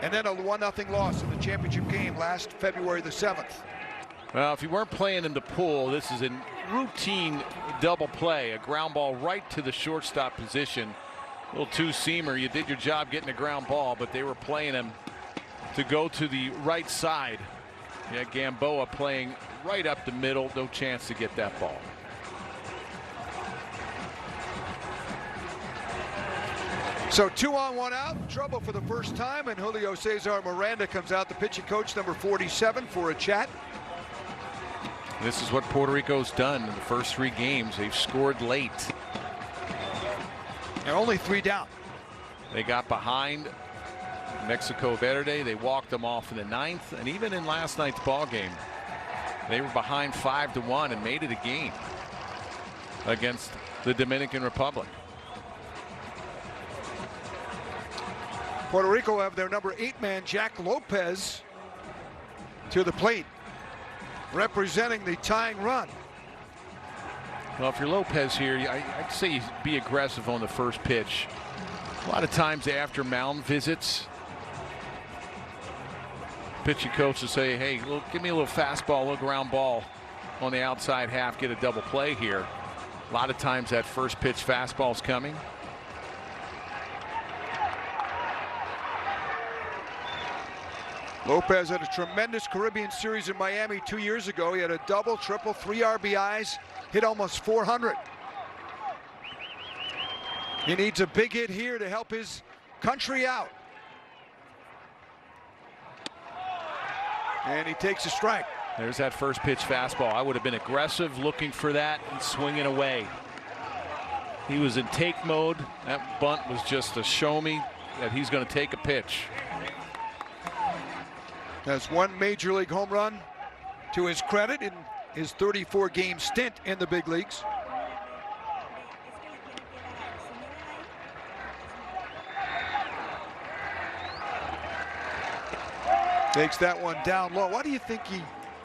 and then a 1-0 loss in the championship game last February the 7th. Well, if you weren't playing in the pool, this is a routine double play, a ground ball right to the shortstop position. A little two-seamer. You did your job getting a ground ball, but they were playing him to go to the right side. Yeah, Gamboa playing right up the middle. No chance to get that ball. So 2 on, 1 out. Trouble for the first time, and Julio Cesar Miranda comes out, the pitching coach, number 47, for a chat. This is what Puerto Rico's done in the first 3 games. They've scored late. They're only 3 down. They got behind Mexico Verde. They walked them off in the 9th, and even in last night's ball game, they were behind 5-1 and made it a game against the Dominican Republic. Puerto Rico have their number 8 man, Jack Lopez, to the plate, representing the tying run. Well, if you're Lopez here, I'd say be aggressive on the first pitch. A lot of times after mound visits, pitching coach will say, hey, give me a little fastball, a little ground ball on the outside half, get a double play here. A lot of times that first pitch fastball's coming. Lopez had a tremendous Caribbean Series in Miami 2 years ago. He had a double, triple, 3 RBIs, hit almost 400. He needs a big hit here to help his country out. And he takes a strike. There's that first pitch fastball. I would have been aggressive looking for that and swinging away. He was in take mode. That bunt was just to show me that he's going to take a pitch. Has 1 major league home run to his credit in his 34-game stint in the big leagues. Takes that one down low. Why do you think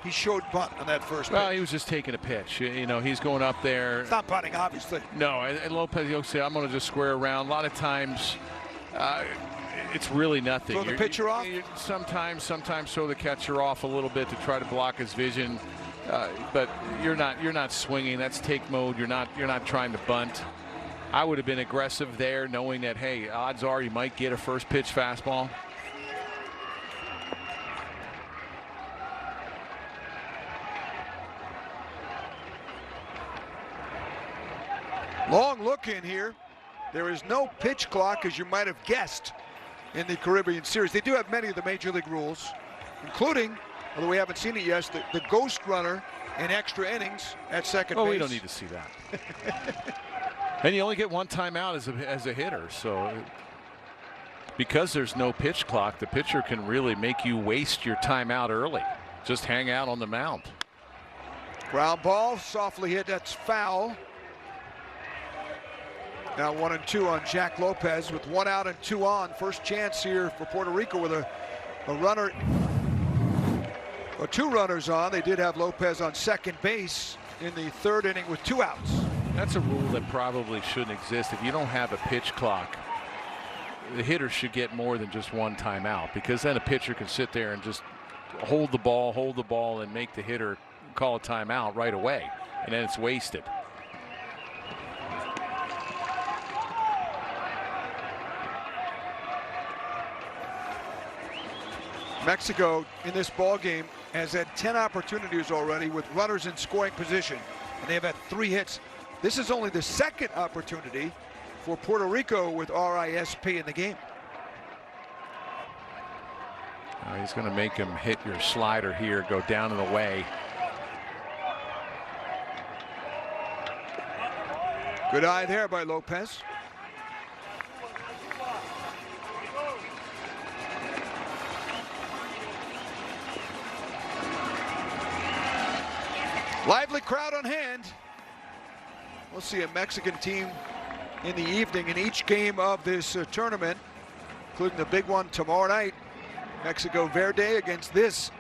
he showed bunt on that first pitch? Well, he was just taking a pitch. You know, he's going up there. It's not bunting, obviously. No, and Lopez, he'll say, I'm going to just square around. A lot of times, it's really nothing. Throw the pitcher off? Sometimes throw the catcher off a little bit to try to block his vision. But you're not swinging. That's take mode. You're not trying to bunt. I would have been aggressive there, knowing that, hey, odds are you might get a first pitch fastball. Long look in here. There is no pitch clock, as you might have guessed, in the Caribbean Series. They do have many of the major league rules, including, although we haven't seen it yet, the ghost runner in extra innings at second base. Oh, we don't need to see that. And you only get 1 timeout as a hitter, so because there's no pitch clock, the pitcher can really make you waste your timeout early. Just hang out on the mound. Ground ball, softly hit. That's foul. Now 1-2 on Jack Lopez with 1 out and 2 on. First chance here for Puerto Rico with a runner, or 2 runners on. They did have Lopez on second base in the 3rd inning with 2 outs. That's a rule that probably shouldn't exist. If you don't have a pitch clock, the hitter should get more than just 1 timeout, because then a pitcher can sit there and just hold the ball and make the hitter call a timeout right away, and then it's wasted. Mexico in this ball game has had 10 opportunities already with runners in scoring position, and they've had 3 hits. This is only the second opportunity for Puerto Rico with RISP in the game. He's going to make him hit your slider here, go down and away. Good eye there by Lopez. Lively crowd on hand. We'll see a Mexican team in the evening in each game of this tournament, including the big one tomorrow night. Mexico Verde against this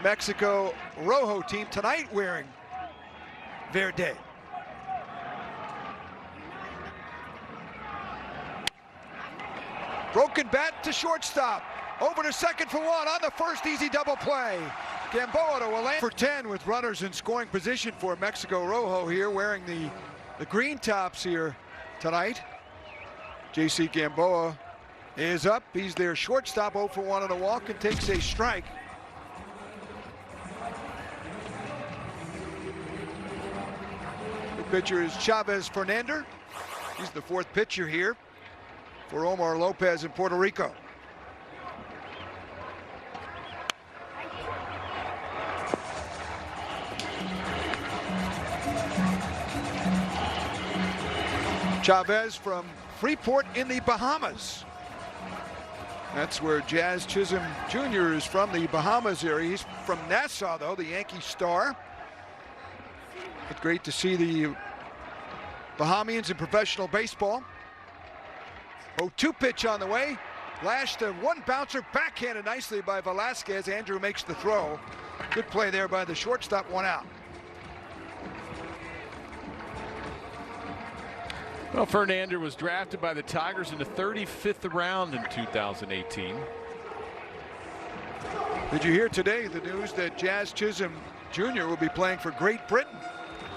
Mexico Rojo team tonight wearing Verde. Broken bat to shortstop. Over to second for 1 on the first easy double play. Gamboa to a land for 10 with runners in scoring position for Mexico Rojo here, wearing the green tops here tonight. J.C. Gamboa is up. He's their shortstop, 0 for 1 on a walk, and takes a strike. The pitcher is Chavez Fernander. He's the 4th pitcher here for Omar Lopez in Puerto Rico. Chavez from Freeport in the Bahamas. That's where Jazz Chisholm Jr. is from, the Bahamas area. He's from Nassau, though, the Yankee star. It's great to see the Bahamians in professional baseball. 0-2 pitch on the way. Lashed a 1 bouncer, backhanded nicely by Velasquez. Andrew makes the throw. Good play there by the shortstop, 1 out. Well, Fernander was drafted by the Tigers in the 35th round in 2018. Did you hear today the news that Jazz Chisholm Jr. will be playing for Great Britain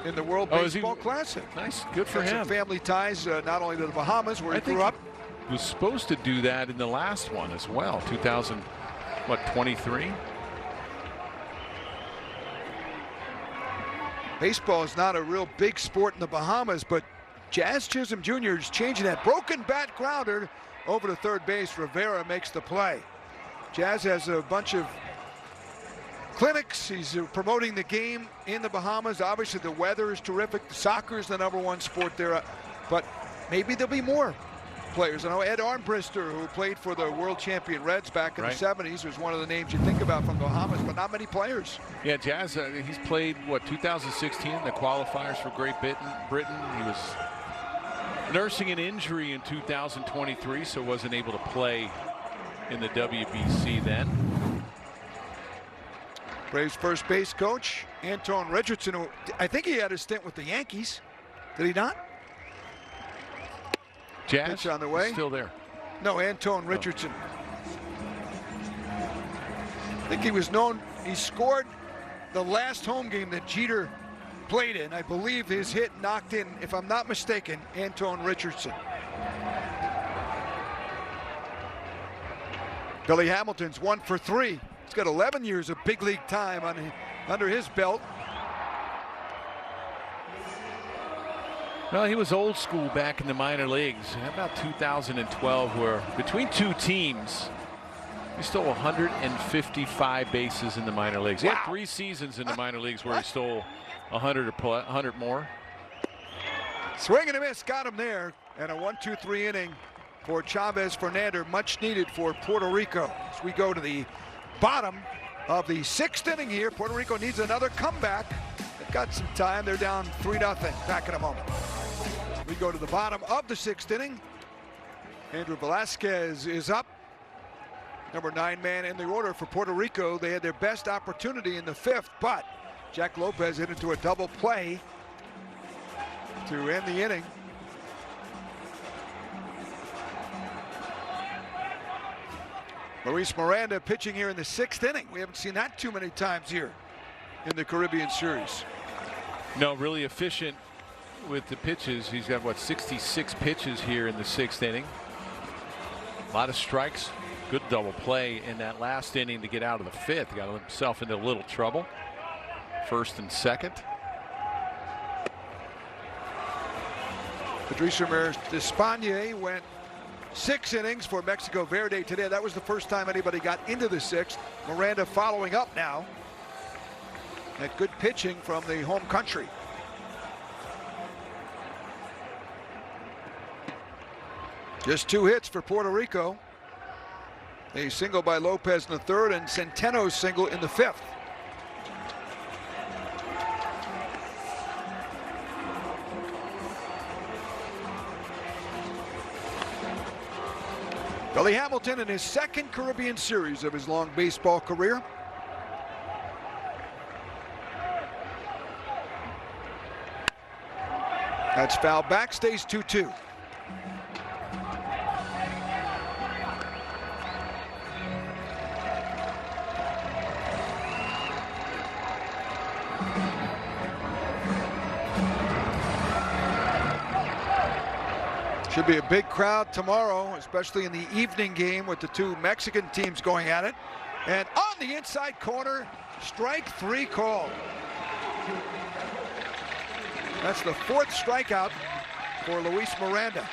in the World Baseball Classic? Nice, good for him. Some family ties, not only to the Bahamas where he grew up. Was supposed to do that in the last one as well, 2023. Baseball is not a real big sport in the Bahamas, but Jazz Chisholm Jr. is changing that. Broken bat grounder over to third base. Rivera makes the play. Jazz has a bunch of clinics. He's promoting the game in the Bahamas. Obviously, the weather is terrific. Soccer is the #1 sport there, but maybe there'll be more players. I know Ed Armbrister, who played for the world champion Reds back in the 70s, was one of the names you think about from the Bahamas, but not many players. Yeah, Jazz, he's played, 2016, the qualifiers for Great Britain. He was nursing an injury in 2023, so wasn't able to play in the WBC then. Braves first base coach, Anton Richardson, who I think he had a stint with the Yankees. Did he not? Jazz pitch on the way. Still there. No, Anton Richardson. I think he was known, he scored the last home game that Jeter played in. I believe his hit knocked in, if I'm not mistaken, Anton Richardson. Billy Hamilton's 1 for 3. He's got 11 years of big league time under his belt. Well, he was old school back in the minor leagues. About 2012, where between 2 teams, he stole 155 bases in the minor leagues. He had 3 seasons in the minor leagues where he stole 100 more. Swing and a miss, got him there, and a 1-2-3 inning for Chavez Fernander, much needed for Puerto Rico. As we go to the bottom of the 6th inning here, Puerto Rico needs another comeback. They've got some time. They're down 3-0. Back in a moment. We go to the bottom of the 6th inning. Andrew Velasquez is up. Number 9 man in the order for Puerto Rico. They had their best opportunity in the 5th, but Jack Lopez hit into a double play to end the inning. Luis Miranda pitching here in the 6th inning. We haven't seen that too many times here in the Caribbean Series. No, really efficient with the pitches. He's got, 66 pitches here in the 6th inning. A lot of strikes. Good double play in that last inning to get out of the fifth. He got himself into a little trouble. First and second. Patrice Ramirez Despaigne went 6 innings for Mexico Verde today. That was the first time anybody got into the 6th. Miranda following up now. That good pitching from the home country. Just 2 hits for Puerto Rico. A single by Lopez in the 3rd and Centeno's single in the 5th. Billy Hamilton in his 2nd Caribbean series of his long baseball career. That's foul back, stays 2-2. Should be a big crowd tomorrow, especially in the evening game with the 2 Mexican teams going at it. And on the inside corner, strike 3 called. That's the 4th strikeout for Luis Miranda.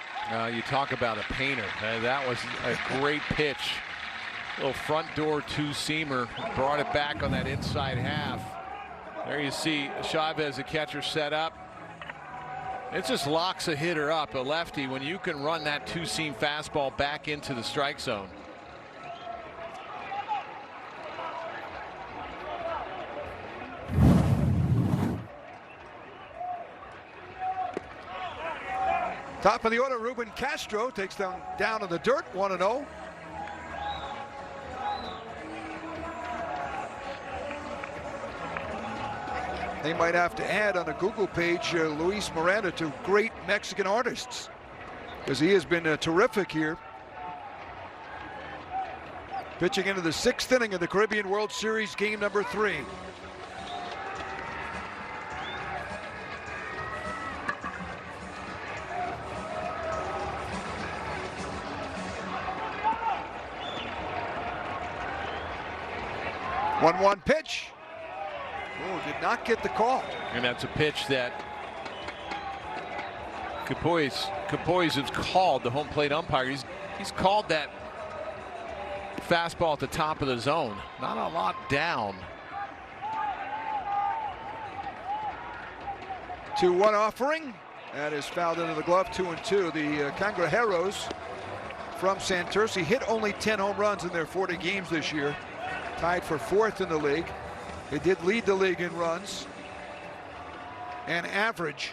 You talk about a painter. That was a great pitch. Little front door 2-seamer. Brought it back on that inside half. There you see Chavez, the catcher, set up. It just locks a hitter up, a lefty, when you can run that 2-seam fastball back into the strike zone. Top of the order, Ruben Castro takes them down in the dirt, 1-0. They might have to add on a Google page Luis Miranda to great Mexican artists, because he has been terrific here. Pitching into the 6th inning of the Caribbean World Series, game number 3. One pitch. Oh, did not get the call. And that's a pitch that Capois has called, the home plate umpire. He's called that fastball at the top of the zone. Not a lot down. 2-1 offering. That is fouled into the glove, 2-2. The Cangrejeros from Santurce hit only 10 home runs in their 40 games this year. Tied for 4th in the league. They did lead the league in runs and average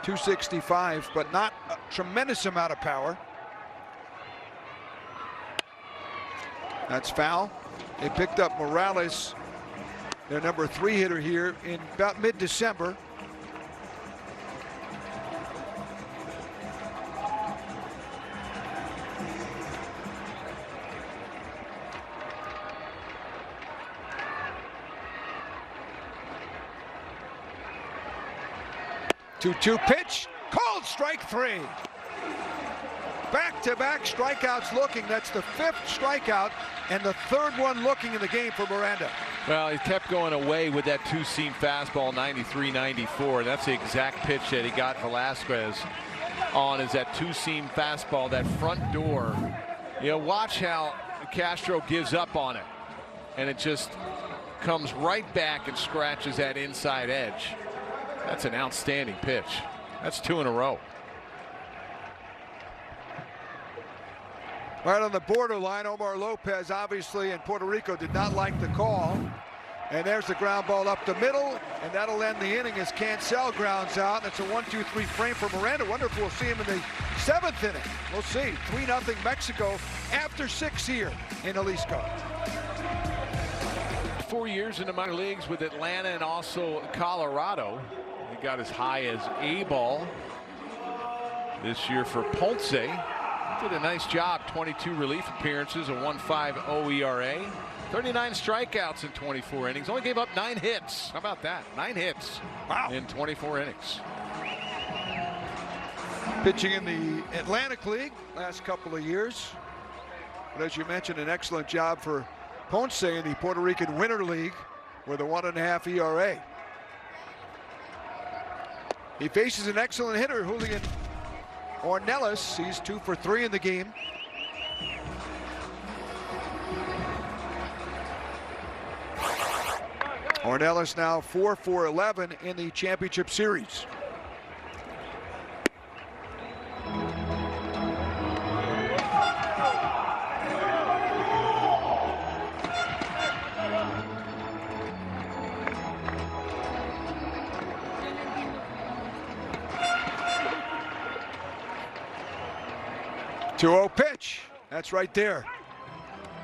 265, but not a tremendous amount of power. That's foul. They picked up Morales, their number 3 hitter here, in about mid-December. Two pitch, called strike 3. Back-to-back strikeouts looking. That's the 5th strikeout and the 3rd one looking in the game for Miranda. Well, he kept going away with that 2-seam fastball, 93-94. That's the exact pitch that he got Velasquez on, is that 2-seam fastball, that front door. You know, watch how Castro gives up on it, and it just comes right back and scratches that inside edge. That's an outstanding pitch. That's 2 in a row. Right on the borderline, Omar Lopez obviously in Puerto Rico did not like the call. And there's the ground ball up the middle, and that'll end the inning as Cancel grounds out. It's a 1-2-3 frame for Miranda. Wonder if we'll see him in the 7th inning. We'll see. 3-0 Mexico after 6 here in Jalisco. 4 years in the minor leagues with Atlanta and also Colorado. He got as high as A-ball this year for Ponce. Did a nice job. 22 relief appearances, a 1.50 ERA, 39 strikeouts in 24 innings. Only gave up 9 hits. How about that? 9 hits. Wow. In 24 innings. Pitching in the Atlantic League last couple of years. But as you mentioned, an excellent job for Ponce in the Puerto Rican Winter League with a 1.5 ERA. He faces an excellent hitter, Julian Ornelas. He's 2 for 3 in the game. Ornelas now 4 for 11 in the championship series. Two-0 pitch. That's right there.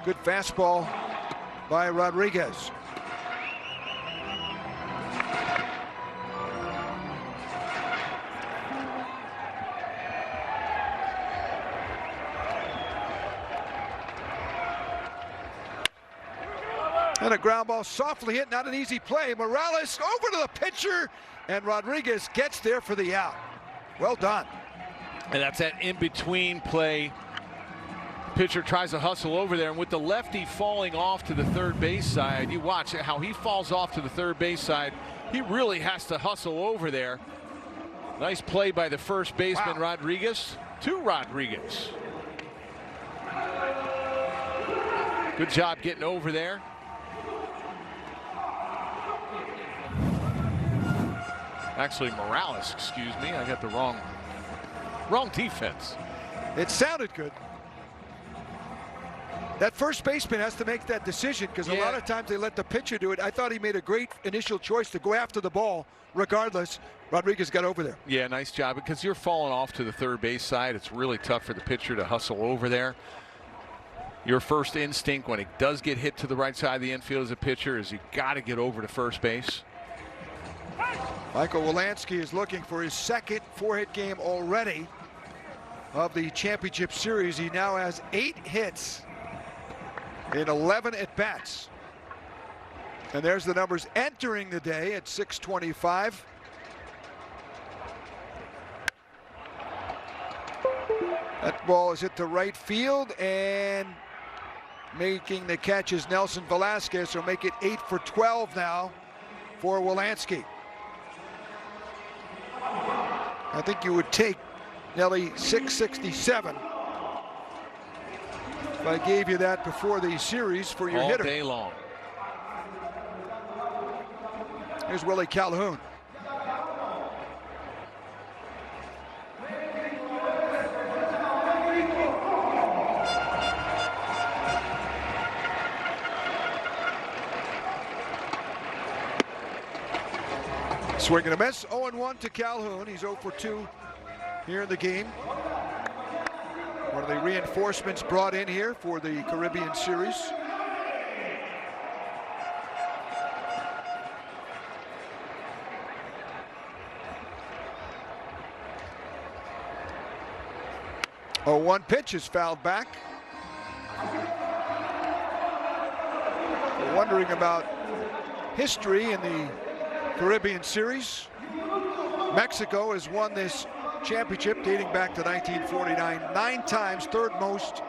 Good fastball by Rodriguez. And a ground ball softly hit, not an easy play. Morales over to the pitcher, and Rodriguez gets there for the out. Well done. And that's that in-between play. Pitcher tries to hustle over there, and with the lefty falling off to the third base side, you watch how he falls off to the third base side. He really has to hustle over there. Nice play by the first baseman, wow. Rodriguez, to Rodriguez. Good job getting over there. Actually, Morales, excuse me. I got the wrong defense. It sounded good. That first baseman has to make that decision because a lot of times they let the pitcher do it. I thought he made a great initial choice to go after the ball. Regardless, Rodriguez got over there. Yeah, nice job, because you're falling off to the third base side. It's really tough for the pitcher to hustle over there. Your first instinct when it does get hit to the right side of the infield as a pitcher is you got to get over to first base. Michael Wolanski is looking for his second 4-hit game already of the championship series. He now has 8 hits in 11 at-bats. And there's the numbers entering the day at 6:25. That ball is hit to right field, and making the catch is Nelson Velasquez, so make it 8 for 12 now for Wolanski. I think you would take Nelly 667 if I gave you that before the series for your hitter. All day long. Here's Willie Calhoun. Swing and a miss. 0-1 to Calhoun. He's 0 for 2 here in the game. One of the reinforcements brought in here for the Caribbean Series. Oh, one pitch is fouled back. We're wondering about history in the Caribbean Series. Mexico has won this championship dating back to 1949 9 times, third most.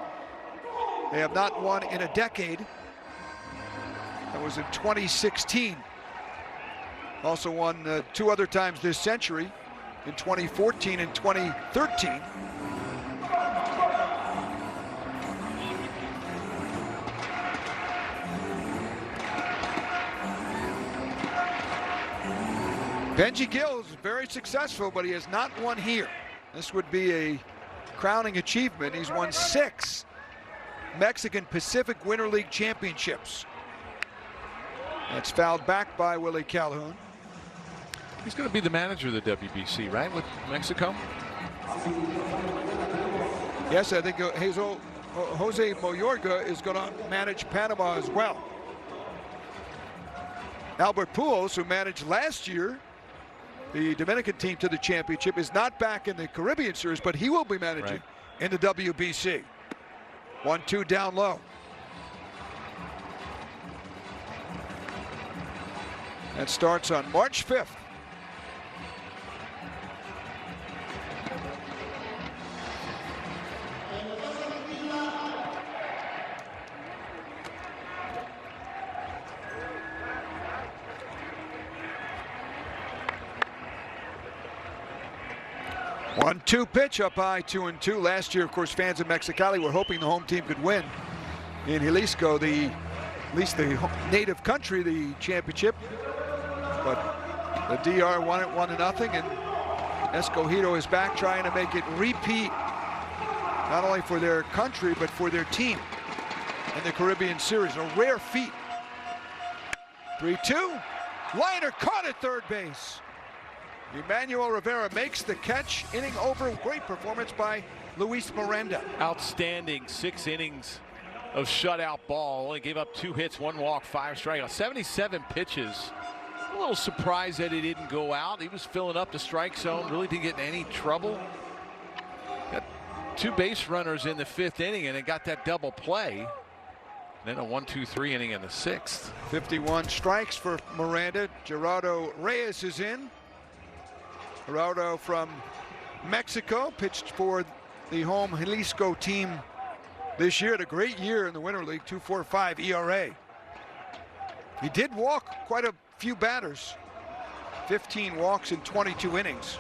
They have not won in a decade. That was in 2016. Also won 2 other times this century, in 2014 and 2013. Benji Gill is very successful, but he has not won here. This would be a crowning achievement. He's won 6 Mexican Pacific Winter League championships. That's fouled back by Willie Calhoun. He's going to be the manager of the WBC, right, with Mexico? Yes, I think Jose Mayorga is going to manage Panama as well. Albert Pujols, who managed last year the Dominican team to the championship, is not back in the Caribbean Series, but he will be managing in the WBC. 1-2 down low. That starts on March 5th. 1-2 pitch up high, 2-2. Last year, of course, fans in Mexicali were hoping the home team could win in Jalisco, at least the native country, the championship. But the DR won it 1-0, and Escogido is back trying to make it repeat, not only for their country, but for their team in the Caribbean Series. A rare feat. 3-2. Liner caught at third base. Emmanuel Rivera makes the catch. Inning over. Great performance by Luis Miranda. Outstanding 6 innings of shutout ball. Only gave up 2 hits, 1 walk, 5 strikeouts. 77 pitches. A little surprised that he didn't go out. He was filling up the strike zone. Really didn't get in any trouble. Got 2 base runners in the 5th inning, and it got that double play. Then a 1-2-3 inning in the 6th. 51 strikes for Miranda. Gerardo Reyes is in. Gerardo from Mexico pitched for the home Jalisco team this year. Had a great year in the Winter League, 2.45 ERA. He did walk quite a few batters, 15 walks in 22 innings,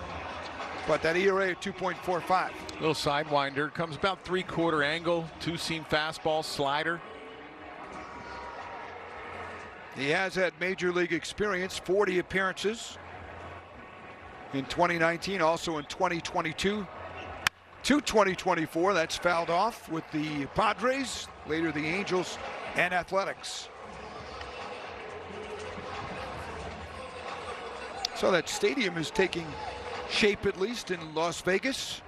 but that ERA of 2.45. Little sidewinder, comes about 3/4 angle, 2-seam fastball, slider. He has had major league experience, 40 appearances in 2019, also in 2022 to 2024. That's fouled off with the Padres, later the Angels and Athletics. So that stadium is taking shape, at least in Las Vegas,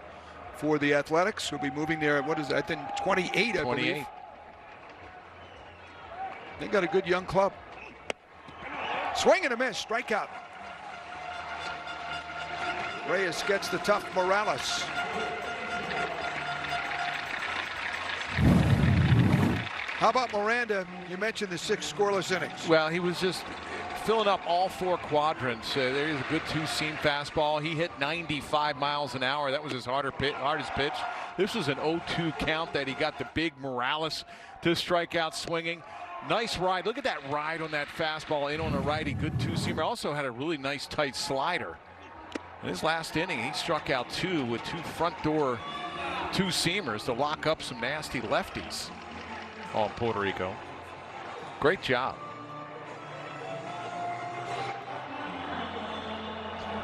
for the Athletics. We'll be moving there. What is that? Then 28, I believe. They got a good young club. Swing and a miss, strikeout. Reyes gets the tough Morales. How about Miranda? You mentioned the 6 scoreless innings. Well, he was just filling up all 4 quadrants. There's a good 2-seam fastball. He hit 95 miles an hour. That was his hardest pitch. This was an 0-2 count that he got the big Morales to strike out swinging. Nice ride. Look at that ride on that fastball in on the righty. Good 2-seamer. Also had a really nice tight slider. In his last inning, he struck out 2 with 2 front door 2-seamers to lock up some nasty lefties on Puerto Rico. Great job.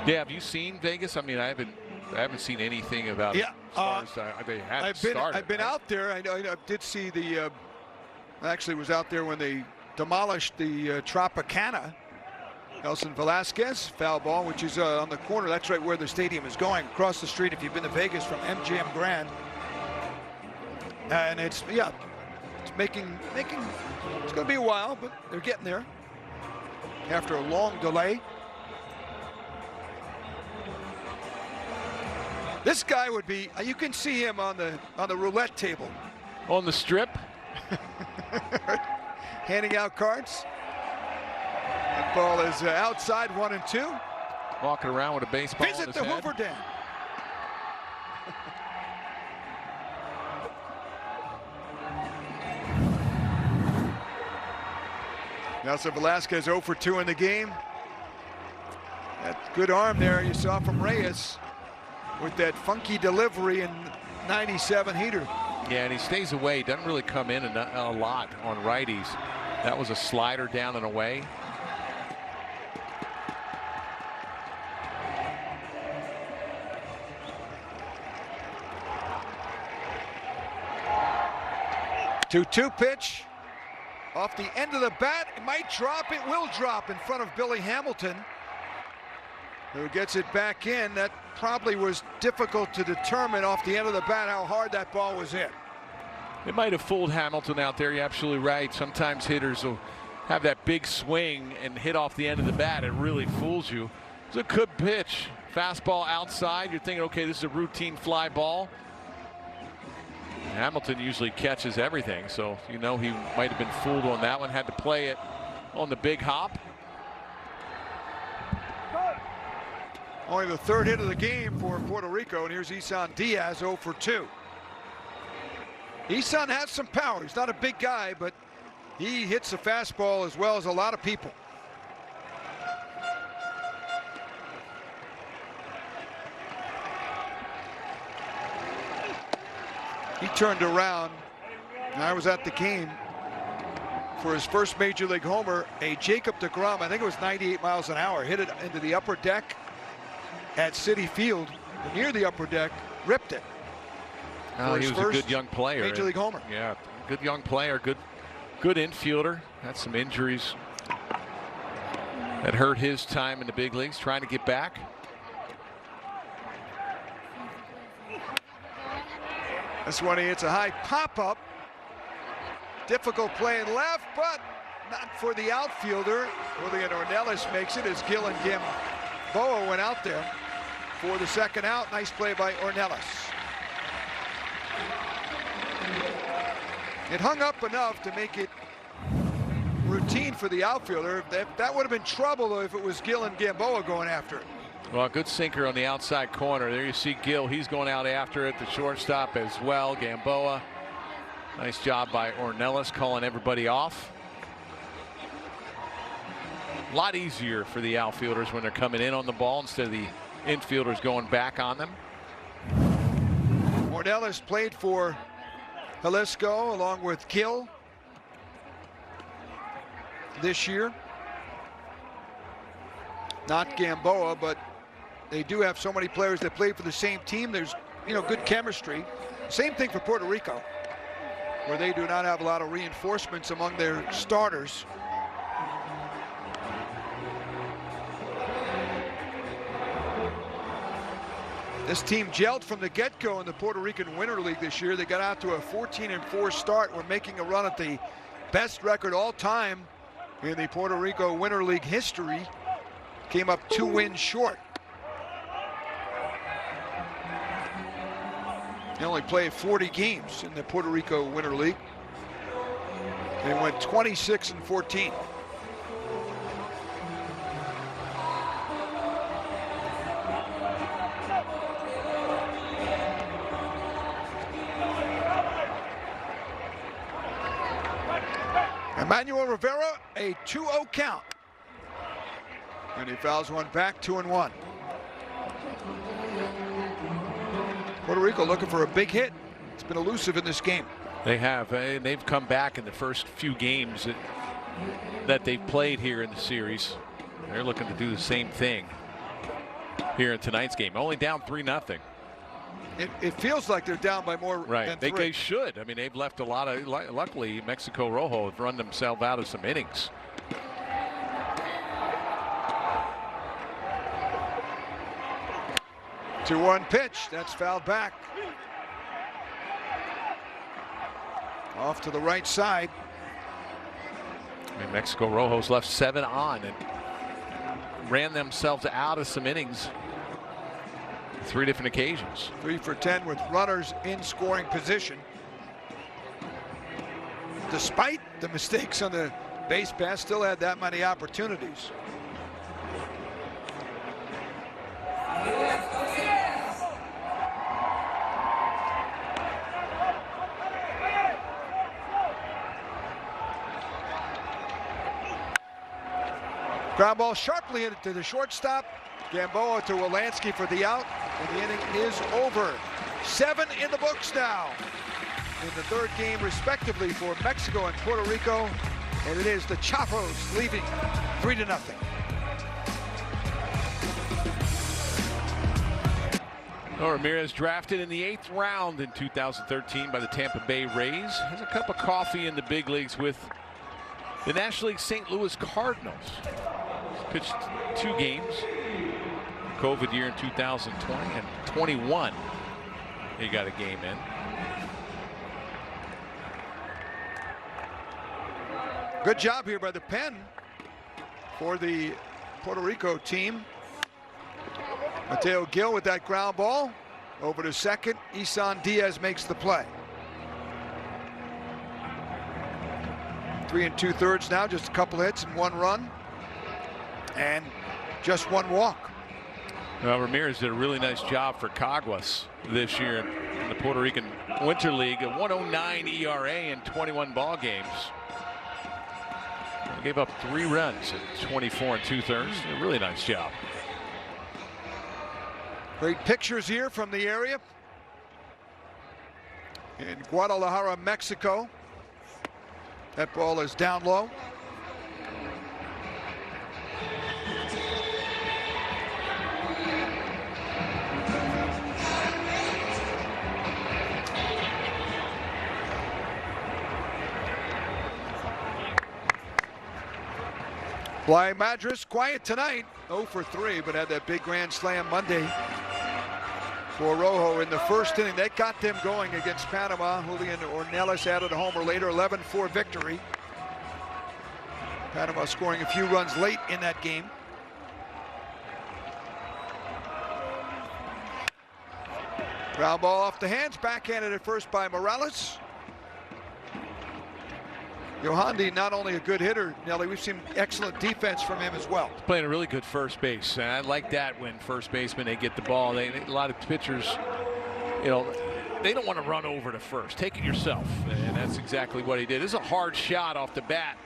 Yeah, have you seen Vegas? I mean, I haven't seen anything about it. They had started. I've been out there. I did see the. Actually, was out there when they demolished the Tropicana. Nelson Velasquez, foul ball, which is on the corner. That's right where the stadium is going, across the street if you've been to Vegas from MGM Grand. And it's making. It's going to be a while, but they're getting there after a long delay. This guy would be. You can see him on the roulette table. On the strip. Handing out cards. That ball is outside, 1-2. Walking around with a baseball. Visit the head. Hoover Dam. Nelson Velasquez 0 for 2 in the game. That good arm there you saw from Reyes with that funky delivery and 97 heater. Yeah, and he stays away. Doesn't really come in a lot on righties. That was a slider down and away. Two pitch off the end of the bat. It might drop. It will drop in front of Billy Hamilton, who gets it back in. That probably was difficult to determine off the end of the bat how hard that ball was hit. It might have fooled Hamilton out there. You're absolutely right. Sometimes hitters will have that big swing and hit off the end of the bat. It really fools you. It's a good pitch. Fastball outside. You're thinking, okay, this is a routine fly ball. Hamilton usually catches everything, so you know he might have been fooled on that one. Had to play it on the big hop. Only the 3rd hit of the game for Puerto Rico, and here's Isan Diaz 0 for 2. Isan has some power. He's not a big guy, but he hits the fastball as well as a lot of people. He turned around, and I was at the game for his first major league homer. A Jacob deGrom, I think it was 98 miles an hour, hit it into the upper deck at Citi Field, near the upper deck, ripped it. Oh, he was a good young player. Major league homer. Yeah, good young player, good infielder. Had some injuries that hurt his time in the big leagues, trying to get back. This one, he hits a high pop-up. Difficult play in left, but not for the outfielder. Julian Ornelas makes it as Gil and Gamboa went out there for the second out. Nice play by Ornelas. It hung up enough to make it routine for the outfielder. That would have been trouble though if it was Gil and Gamboa going after it. Well, good sinker on the outside corner. There you see Gil. He's going out after it. The shortstop as well. Gamboa. Nice job by Ornelas calling everybody off. A lot easier for the outfielders when they're coming in on the ball instead of the infielders going back on them. Ornelas played for Jalisco along with Gil this year. Not Gamboa, but they do have so many players that play for the same team. There's, good chemistry. Same thing for Puerto Rico, where they do not have a lot of reinforcements among their starters. This team gelled from the get-go in the Puerto Rican Winter League this year. They got out to a 14-4 start. We're making a run at the best record all time in the Puerto Rico Winter League history. Came up 2 wins short. They only played 40 games in the Puerto Rico Winter League. They went 26-14. Emmanuel Rivera, a 2-0 count. And he fouls one back, 2-1. Puerto Rico looking for a big hit. It's been elusive in this game. They have. They've come back in the first few games that they've played here in the series. They're looking to do the same thing here in tonight's game. Only down 3-0. It feels like they're down by more than 3. They should. I mean, they've left a lot of. Luckily, Mexico Rojo have run themselves out of some innings. To 1 pitch. That's fouled back. Off to the right side. I mean, Mexico Rojo's left 7 on and ran themselves out of some innings. 3 different occasions. 3 for 10 with runners in scoring position. Despite the mistakes on the base pass, still had that many opportunities. Ground ball sharply hit it to the shortstop. Gamboa to Wolanski for the out, and the inning is over. 7 in the books now in the 3rd game respectively for Mexico and Puerto Rico, and it is the Chafos leading 3-0. Ramirez drafted in the 8th round in 2013 by the Tampa Bay Rays. Has a cup of coffee in the big leagues with the National League St. Louis Cardinals. He's pitched 2 games. COVID year in 2020 and 21. He got a game in. Good job here by the pen for the Puerto Rico team. Mateo Gil with that ground ball over to second. Isan Diaz makes the play. 3 2/3 now, just a couple hits and 1 run and just 1 walk. Well, Ramirez did a really nice job for Caguas this year in the Puerto Rican Winter League. A 109 ERA in 21 ball games. He gave up 3 runs in 24 2/3. A really nice job. Great pictures here from the area. in Guadalajara, Mexico. That ball is down low. Flying Madras, quiet tonight, 0 for 3, but had that big grand slam Monday for Rojo in the first inning. That got them going against Panama. Julian Ornelas added a homer later, 11-4 victory. Panama scoring a few runs late in that game. Ground ball off the hands, backhanded at first by Morales. Yohandi, not only a good hitter, Nelly, we've seen excellent defense from him as well. He's playing a really good first base, and I like that when first basemen, they get the ball. A lot of pitchers, you know, they don't want to run over to first. Take it yourself, and that's exactly what he did. This is a hard shot off the bat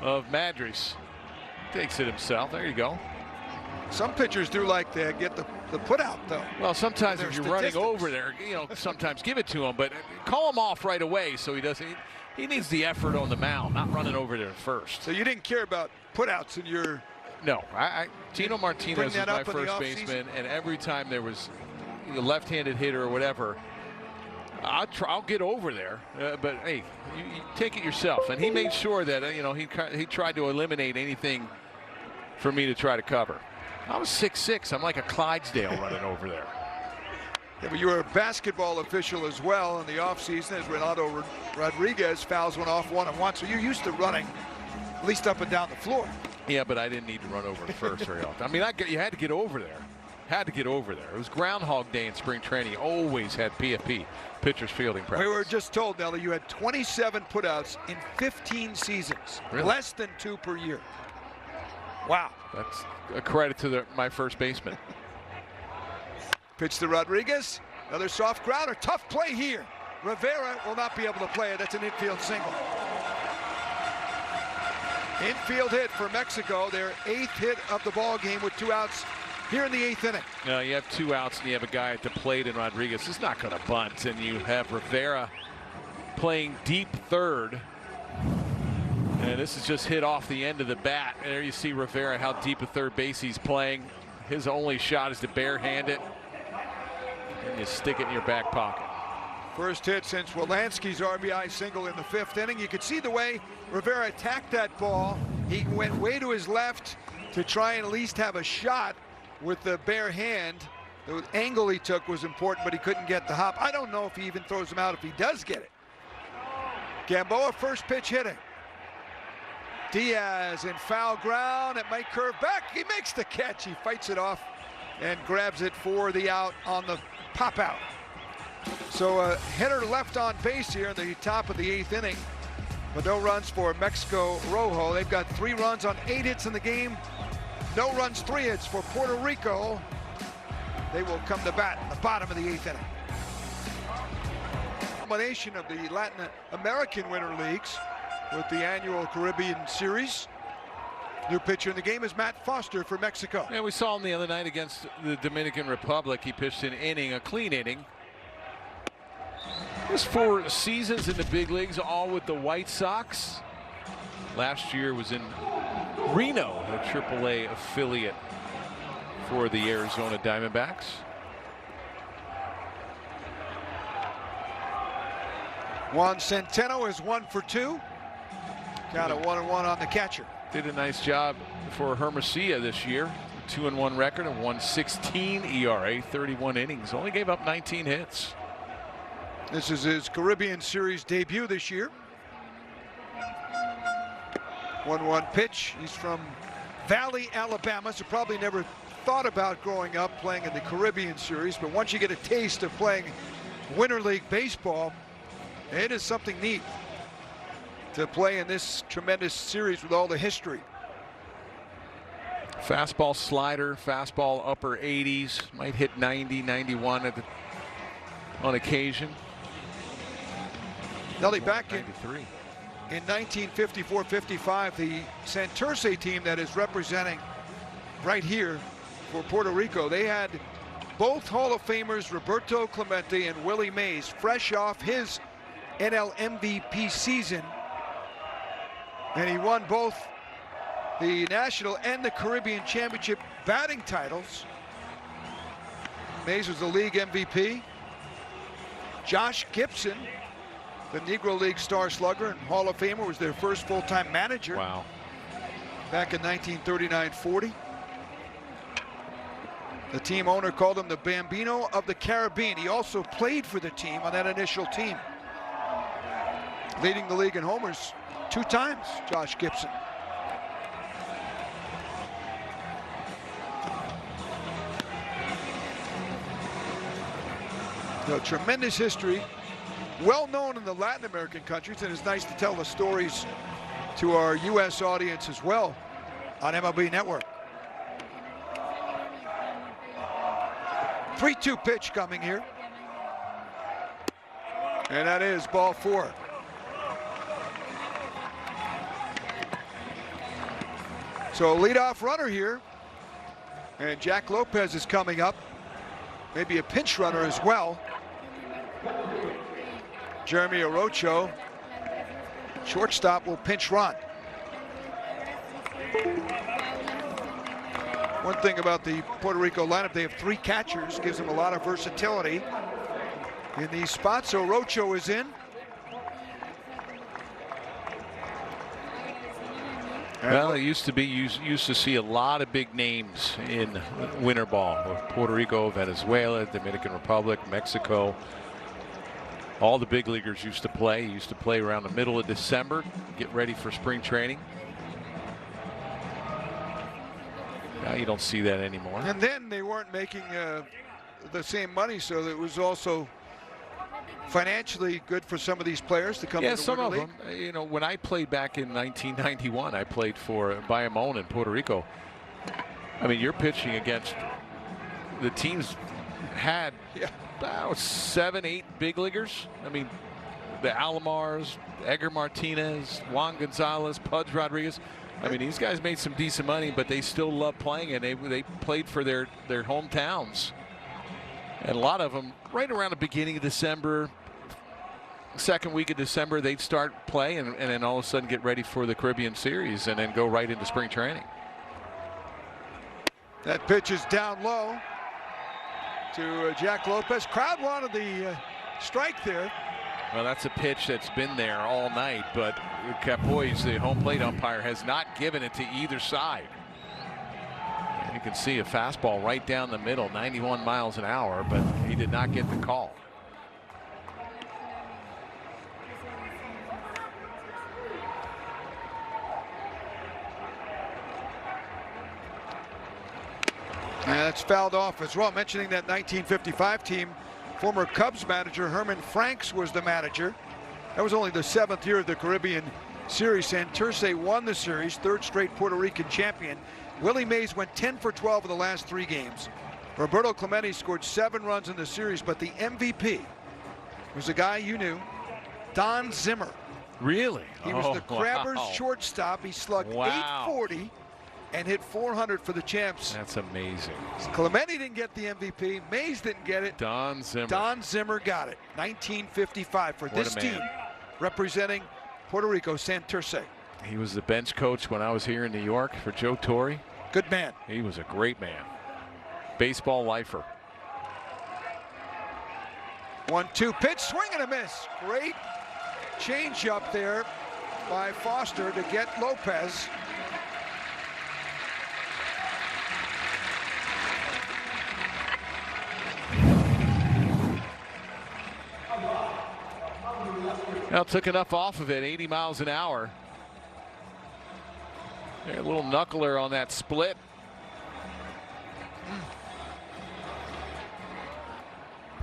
of Madras. Takes it himself. There you go. Some pitchers do like to get the put out, though. Well, sometimes if you're running over there, you know, sometimes give it to him, but call him off right away so he doesn't. He needs the effort on the mound, not running over there first. So you didn't care about putouts in your. No, Tino Martinez was my first baseman, and every time there was a left-handed hitter or whatever, I'll get over there. But hey, you take it yourself. And he made sure that you know he tried to eliminate anything for me to try to cover. I was 6'6". I'm like a Clydesdale running over there. Yeah, but you were a basketball official as well in the offseason as Renato Rodriguez fouls one off 1-1. So you're used to running at least up and down the floor. Yeah, but I didn't need to run over to first very often. I mean, you had to get over there. Had to get over there. It was Groundhog Day in spring training. Always had PFP, pitcher's fielding practice. We were just told, Nelly, you had 27 putouts in 15 seasons. Really? Less than 2 per year. Wow. That's a credit to my first baseman. Pitch to Rodriguez. Another soft grounder. Tough play here. Rivera will not be able to play it. That's an infield single. Infield hit for Mexico. Their 8th hit of the ball game with 2 outs here in the 8th inning. No, you have 2 outs and you have a guy at the plate in Rodriguez. It's not going to bunt, and you have Rivera playing deep third. And this is just hit off the end of the bat. And there you see Rivera, how deep at third base he's playing. His only shot is to barehand it. And you stick it in your back pocket. First hit since Wolanski's RBI single in the 5th inning. You could see the way Rivera attacked that ball. He went way to his left to try and at least have a shot with the bare hand. The angle he took was important, but he couldn't get the hop. I don't know if he even throws him out if he does get it. Gamboa, first pitch hitting. Diaz in foul ground. It might curve back. He makes the catch. He fights it off and grabs it for the out on the pop out. So a hitter left on base here in the top of the 8th inning, but no runs for Mexico Rojo. They've got 3 runs on 8 hits in the game. No runs, 3 hits for Puerto Rico. They will come to bat in the bottom of the 8th inning. Combination of the Latin American Winter Leagues with the annual Caribbean Series. New pitcher in the game is Matt Foster for Mexico. Yeah, we saw him the other night against the Dominican Republic. He pitched an inning, a clean inning. Just 4 seasons in the big leagues, all with the White Sox. Last year was in Reno, a AAA affiliate for the Arizona Diamondbacks. Juan Centeno is 1 for 2. Got a 1-1 on the catcher. Did a nice job for Hermosillo this year. 2-1 record, a 1.16 ERA, 31 innings. Only gave up 19 hits. This is his Caribbean Series debut this year. 1-1 pitch. He's from Valley, Alabama, so probably never thought about growing up playing in the Caribbean Series, but once you get a taste of playing Winter League baseball, it is something neat to play in this tremendous series with all the history. Fastball slider, fastball upper 80s, might hit 90, 91 on occasion. Nelly, back in 1954-55, the Santurce team that is representing right here for Puerto Rico, they had both Hall of Famers Roberto Clemente and Willie Mays, fresh off his NL MVP season. And he won both the National and the Caribbean Championship batting titles. Mays was the league MVP. Josh Gibson, the Negro League Star Slugger and Hall of Famer, was their first full-time manager. Wow. Back in 1939-40. The team owner called him the Bambino of the Caribbean. He also played for the team on that initial team. Leading the league in homers 2 times, Josh Gibson. So, tremendous history, well known in the Latin American countries, and it's nice to tell the stories to our U.S. audience as well on MLB Network. 3-2 pitch coming here. And that is ball 4. So a leadoff runner here. And Jack Lopez is coming up. Maybe a pinch runner as well. Jeremy Orocho, shortstop, will pinch run. One thing about the Puerto Rico lineup, they have 3 catchers, gives them a lot of versatility in these spots. So Orocho is in. Well, it used to be, you used to see a lot of big names in winter ball. Puerto Rico, Venezuela, Dominican Republic, Mexico. All the big leaguers used to play. Used to play around the middle of December, get ready for spring training. Now you don't see that anymore. And then they weren't making the same money, so it was also financially good for some of these players to come to the some of Winter them. You know, when I played back in 1991, I played for Bayamón in Puerto Rico. I mean, you're pitching against the teams had about 7, 8 big leaguers. I mean, the Alomars, Edgar Martinez, Juan Gonzalez, Pudge Rodriguez. I mean, these guys made some decent money, but they still love playing, and they played for their hometowns. And a lot of them, right around the beginning of December, second week of December, they'd start play and then all of a sudden get ready for the Caribbean Series and then go right into spring training. That pitch is down low to Jack Lopez. Crowd wanted the strike there. Well, that's a pitch that's been there all night, but Capoyes, the home plate umpire, has not given it to either side. You can see a fastball right down the middle, 91 miles an hour, but he did not get the call. And that's fouled off as well. Mentioning that 1955 team, former Cubs manager Herman Franks was the manager. That was only the 7th year of the Caribbean Series. Santurce won the series, 3rd straight Puerto Rican champion. Willie Mays went 10 for 12 in the last 3 games. Roberto Clemente scored 7 runs in the series, but the MVP was a guy you knew, Don Zimmer. Really? He was the Crabbers shortstop. He slugged .840 and hit .400 for the champs. That's amazing. Clemente didn't get the MVP. Mays didn't get it. Don Zimmer. Don Zimmer got it. 1955 for this team representing Puerto Rico, Santurce. He was the bench coach when I was here in New York for Joe Torre. Good man. He was a great man. Baseball lifer. 1-2 pitch, swing and a miss. Great change up there by Foster to get Lopez. Now took enough off of it, 80 miles an hour. A little knuckler on that split.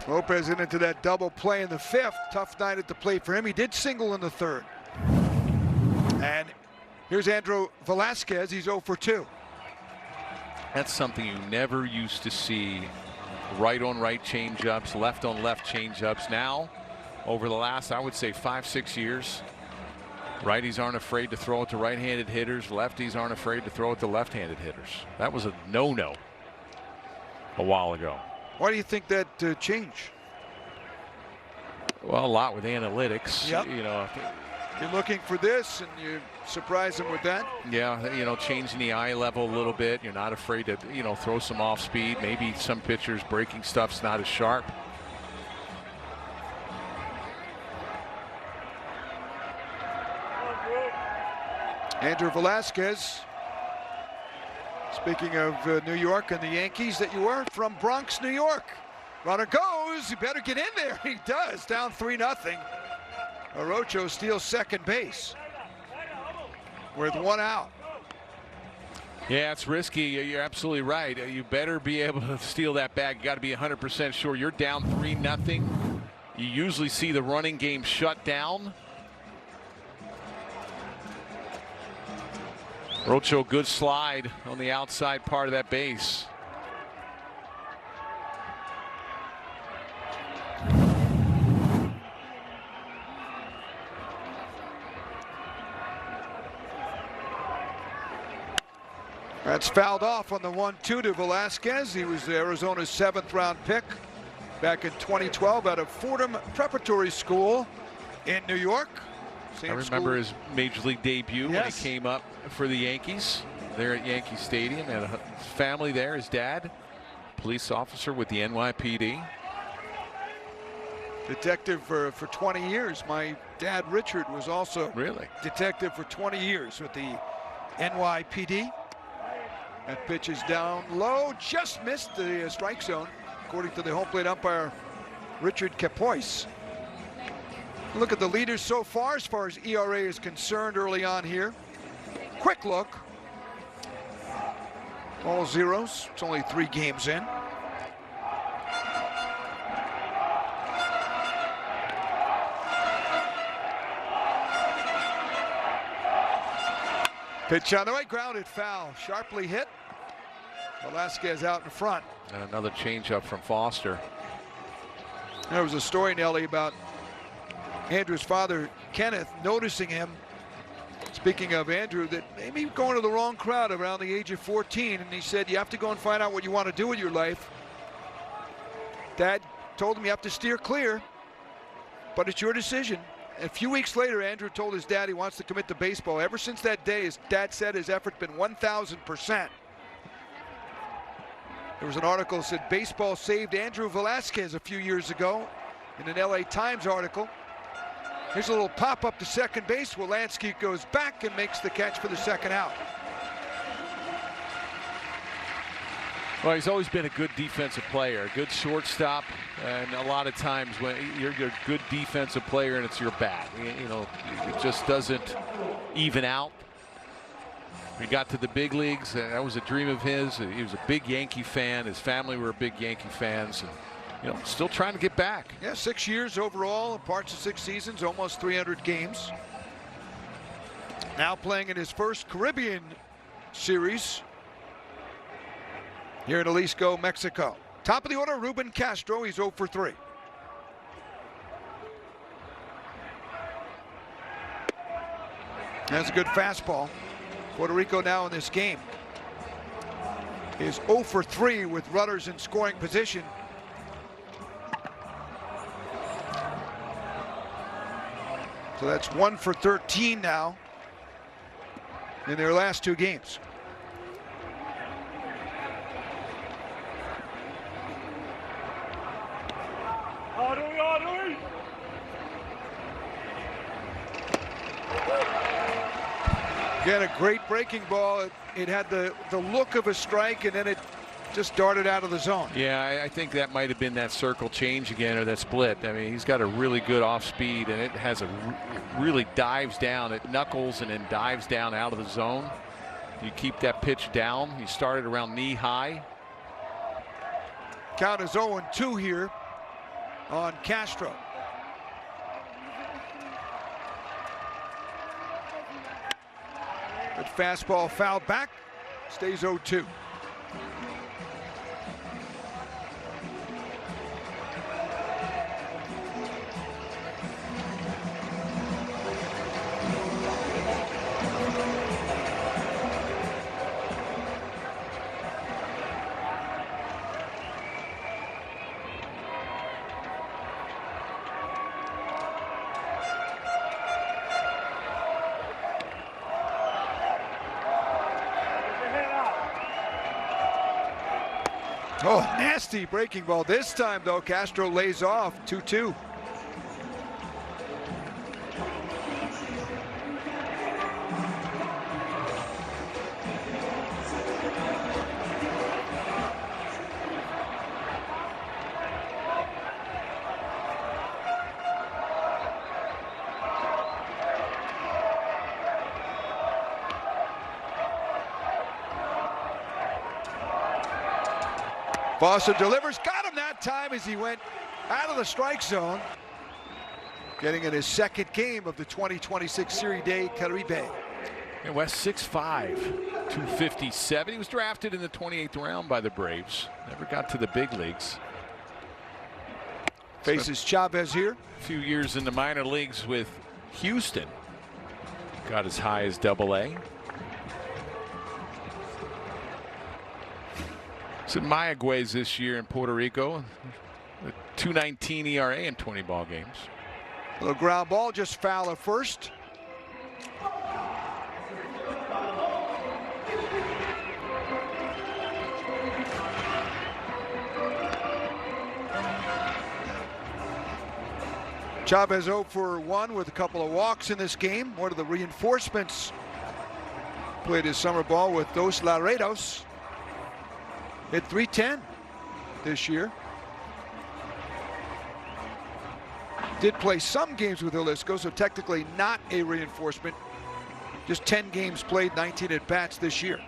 Lopez into that double play in the 5th. Tough night at the plate for him. He did single in the 3rd. And here's Andrew Velasquez. He's 0 for 2. That's something you never used to see. Right on right changeups, left on left changeups. Now, over the last, I would say 5-6 years, righties aren't afraid to throw it to right-handed hitters. Lefties aren't afraid to throw it to left-handed hitters. That was a no-no a while ago. Why do you think that changed? Well, a lot with analytics. Yep. You know, You're looking for this, and you surprise them with that. yeah, you know, changing the eye level a little bit. You're not afraid to, you know, throw some off speed. Maybe some pitchers breaking stuff's not as sharp. Andrew Velasquez. Speaking of New York and the Yankees that you were, from Bronx, New York. Runner goes, you better get in there. He does, down 3-0. Orocho steals second base with 1 out. Yeah, it's risky. You're absolutely right. You better be able to steal that bag. You got to be 100% sure. You're down 3-0. You usually see the running game shut down. Rocho, good slide on the outside part of that base. That's fouled off on the 1-2 to Velasquez. He was Arizona's 7th-round pick back in 2012 out of Fordham Preparatory School in New York. I remember his major league debut when he came up for the Yankees there at Yankee Stadium. Had a family there. His dad, police officer with the NYPD. Detective for 20 years. My dad, Richard, was also detective for 20 years with the NYPD. That pitch is down low, just missed the strike zone, according to the home plate umpire, Richard Capois. Look at the leaders so far as ERA is concerned early on here. Quick look. All zeros. It's only 3 games in. Pitch on the way, grounded foul. Sharply hit. Velasquez out in front. And another changeup from Foster. There was a story, Nelly, about Andrew's father, Kenneth, noticing him, speaking of Andrew, that maybe going to the wrong crowd around the age of 14. And he said, you have to go and find out what you want to do with your life. Dad told him you have to steer clear, but it's your decision. A few weeks later, Andrew told his dad he wants to commit to baseball. Ever since that day, his dad said his effort's been 1,000%. There was an article that said baseball saved Andrew Velasquez a few years ago in an LA Times article. Here's a little pop up to second base. Wolanski goes back and makes the catch for the second out. Well, he's always been a good defensive player, a good shortstop, and a lot of times when you're a good defensive player and it's your bat, you know, it just doesn't even out. He got to the big leagues, and that was a dream of his. He was a big Yankee fan. His family were big Yankee fans, and you know, still trying to get back. Yeah, 6 years overall, parts of 6 seasons, almost 300 games. Now playing in his first Caribbean series here in Jalisco, Mexico. Top of the order, Ruben Castro. He's 0 for 3. That's a good fastball. Puerto Rico now in this game is 0 for 3 with runners in scoring position. So that's 1 for 13 now in their last 2 games. Again, a great breaking ball. It had the look of a strike, and then it just darted out of the zone. Yeah, I think that might have been that circle change again, or that split. I mean, he's got a really good off speed, and it has it really dives down. It knuckles and then dives down out of the zone. You keep that pitch down. He started around knee high. Count is 0-2 here on Castro. But fastball fouled back, stays 0-2. Oh, nasty breaking ball. This time, though, Castro lays off 2-2. Foster delivers, got him that time as he went out of the strike zone. Getting in his second game of the 2026 Serie D Caribe. And West 6'5", 257. He was drafted in the 28th round by the Braves. Never got to the big leagues. Faces Chavez here. A few years in the minor leagues with Houston. Got as high as AA. It's in Mayagüez this year in Puerto Rico. A 2.19 ERA in 20 ball games. A little ground ball, just foul at first. Chavez 0 for 1 with a couple of walks in this game. One of the reinforcements played his summer ball with Dos Laredos. Hit .310 this year. Did play some games with Jalisco, so technically not a reinforcement. Just 10 games played, 19 at bats this year.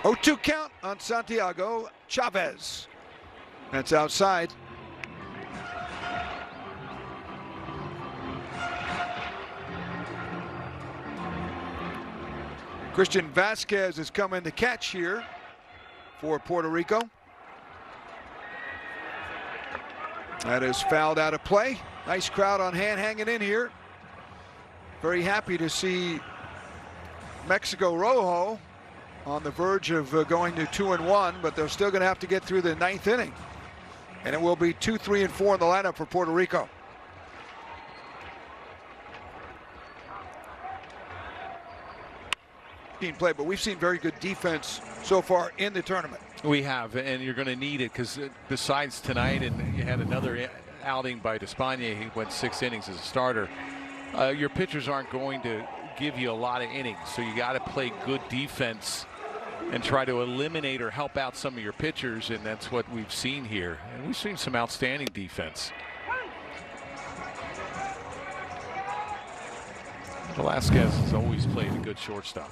Oh, 2 count on Santiago Chavez. That's outside. Christian Vasquez has come in to catch here for Puerto Rico. That is fouled out of play. Nice crowd on hand hanging in here. Very happy to see Mexico Rojo on the verge of going to 2-1, but they're still going to have to get through the 9th inning. And it will be 2, 3, and 4 in the lineup for Puerto Rico. Play, but we've seen very good defense so far in the tournament. We have, and you're going to need it because besides tonight, and you had another outing by Despaigne, he went 6 innings as a starter. Your pitchers aren't going to give you a lot of innings, so you got to play good defense and try to eliminate or help out some of your pitchers, and that's what we've seen here. And we've seen some outstanding defense. Velasquez has always played a good shortstop.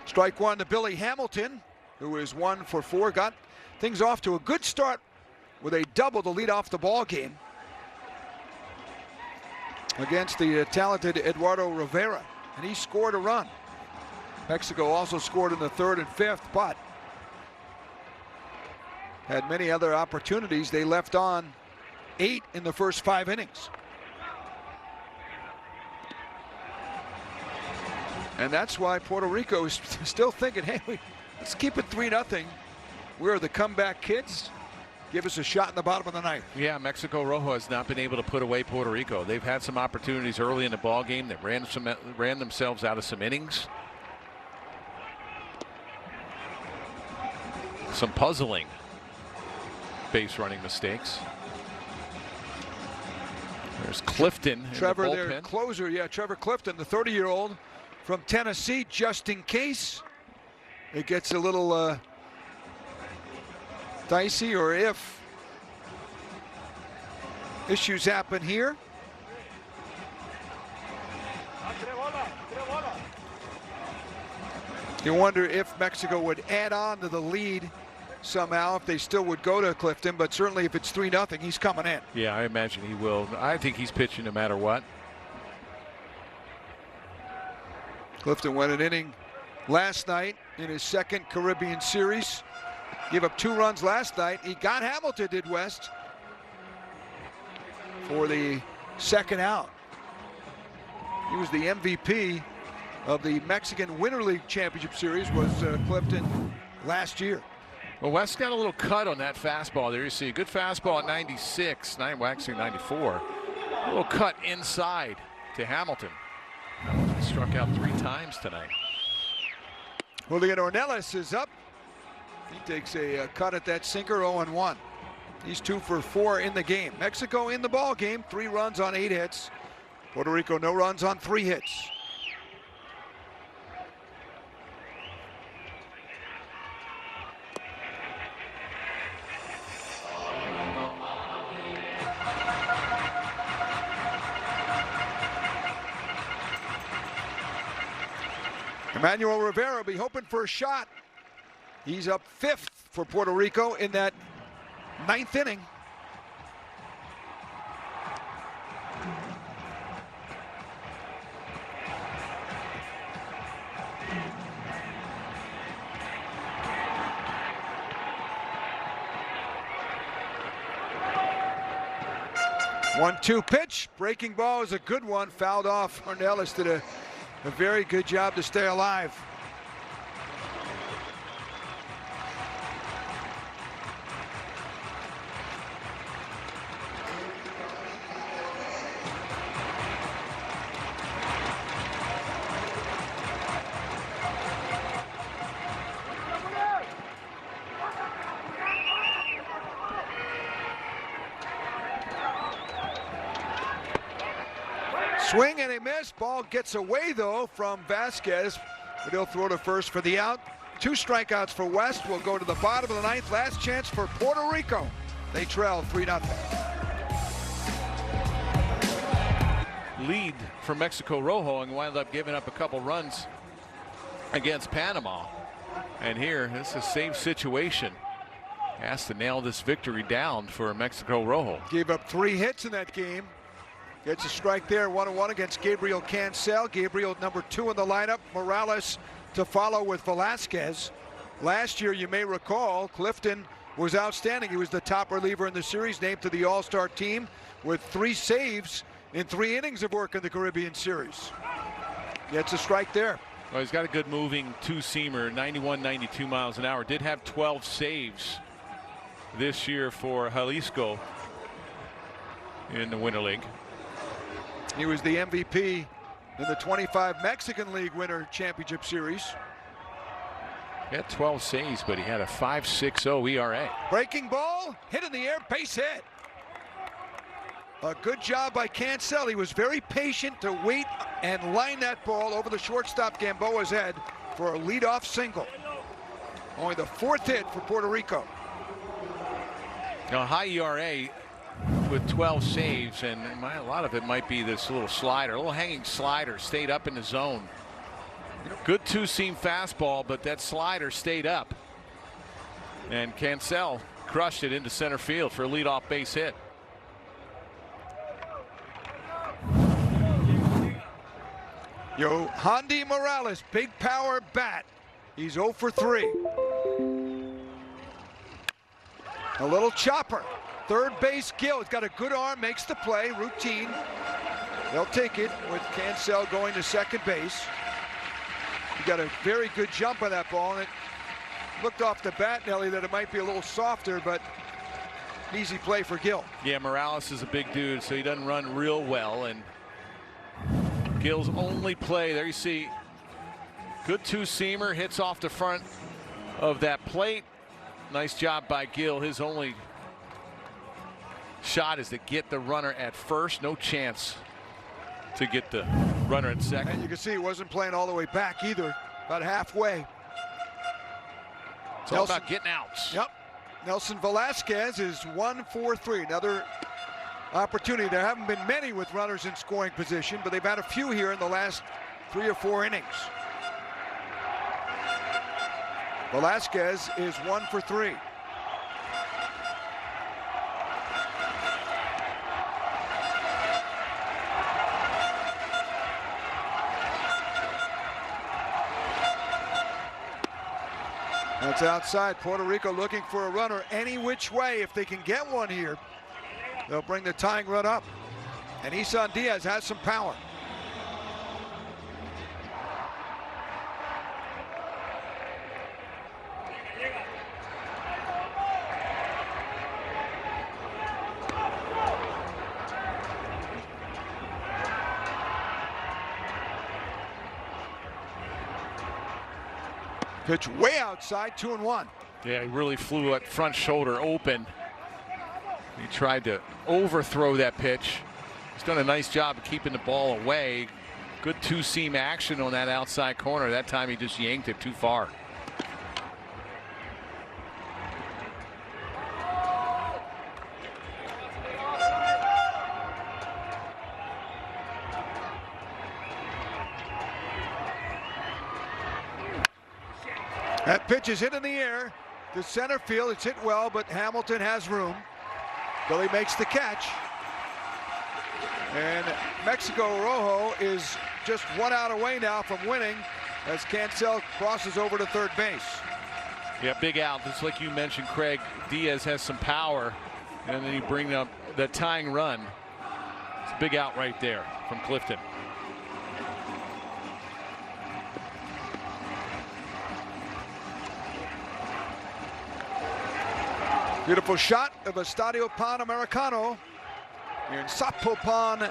Strike one to Billy Hamilton, who is 1 for 4. Got things off to a good start with a double to lead off the ball game against the talented Eduardo Rivera, and he scored a run. Mexico also scored in the 3rd and 5th, but had many other opportunities. They left on 8 in the first 5 innings. And that's why Puerto Rico is still thinking, hey, let's keep it 3-0. We're the comeback kids. Give us a shot in the bottom of the ninth. Yeah, Mexico Rojo has not been able to put away Puerto Rico. They've had some opportunities early in the ball game that ran themselves out of some innings. Some puzzling base running mistakes. There's Clifton. Trevor, their closer. Yeah, Trevor Clifton, the 30-year-old from Tennessee, just in case it gets a little dicey, or if issues happen here. You wonder if Mexico would add on to the lead somehow, if they still would go to Clifton, but certainly if it's 3-0, he's coming in. Yeah, I imagine he will. I think he's pitching no matter what. Clifton went an inning last night in his second Caribbean series. Gave up 2 runs last night. He got Hamilton, did West, for the second out. He was the MVP of the Mexican Winter League Championship Series, was Clifton last year. Well, West got a little cut on that fastball there. You see a good fastball at 96, well, actually 94. A little cut inside to Hamilton. Hamilton struck out 3 times tonight. Julian Ornelas is up. He takes a cut at that sinker, 0-1. He's 2 for 4 in the game. Mexico in the ball game, 3 runs on 8 hits. Puerto Rico no runs on 3 hits. Emmanuel Rivera will be hoping for a shot. He's up 5th for Puerto Rico in that 9th inning. One-two pitch. Breaking ball is a good one. Fouled off. Ornelas did a very good job to stay alive. Swing and a miss. Ball gets away though from Vasquez, but he'll throw to first for the out. 2 strikeouts for West. We'll go to the bottom of the 9th. Last chance for Puerto Rico. They trail 3-0. Lead for Mexico Rojo and wound up giving up a couple runs against Panama. And here, this is a safe situation. Has to nail this victory down for Mexico Rojo. Gave up 3 hits in that game. Gets a strike there, 1-1 against Gabriel Cancel. Gabriel number 2 in the lineup. Morales to follow with Velasquez. Last year, you may recall, Clifton was outstanding. He was the top reliever in the series, named to the All-Star team with 3 saves in 3 innings of work in the Caribbean Series. Gets a strike there. Well, he's got a good moving 2-seamer, 91, 92 miles an hour. Did have 12 saves this year for Jalisco in the Winter League. He was the MVP in the 25 Mexican League Winter Championship Series. He had 12 saves, but he had a 5.60 ERA. Breaking ball, hit in the air, base hit. A good job by Cancel. He was very patient to wait and line that ball over the shortstop Gamboa's head for a leadoff single. Only the 4th hit for Puerto Rico. Now, high ERA with 12 saves, and a lot of it might be this little slider, a little hanging slider, stayed up in the zone. Good 2-seam fastball, but that slider stayed up. And Cancel crushed it into center field for a leadoff base hit. Yohandy Morales, big power bat. He's 0 for 3. A little chopper. Third base, Gill. He's got a good arm, makes the play, routine. They'll take it with Cancel going to second base. He got a very good jump on that ball, and it looked off the bat, Nelly, that it might be a little softer, but easy play for Gill. Yeah, Morales is a big dude, so he doesn't run real well, and Gill's only play, there you see, good 2-seamer, hits off the front of that plate. Nice job by Gill. His only shot is to get the runner at first. No chance to get the runner at second. And you can see he wasn't playing all the way back either, about halfway. It's all about getting outs. Yep. Nelson Velasquez is 1 for 3. Another opportunity. There haven't been many with runners in scoring position, but they've had a few here in the last 3 or 4 innings. Velasquez is 1 for 3. That's outside. Puerto Rico looking for a runner any which way. If they can get one here, they'll bring the tying run up. And Isan Diaz has some power. Pitch way outside, 2-1. Yeah, he really flew that front shoulder open. He tried to overthrow that pitch. He's done a nice job of keeping the ball away. Good two-seam action on that outside corner. That time he just yanked it too far. That pitch is hit in the air to center field. It's hit well, but Hamilton has room. Billy makes the catch. And Mexico Rojo is just 1 out away now from winning as Cancel crosses over to third base. Yeah, big out. Just like you mentioned, Craig, Diaz has some power, and then you bring up the tying run. It's a big out right there from Clifton. Beautiful shot of Estadio Panamericano here in Zapopan,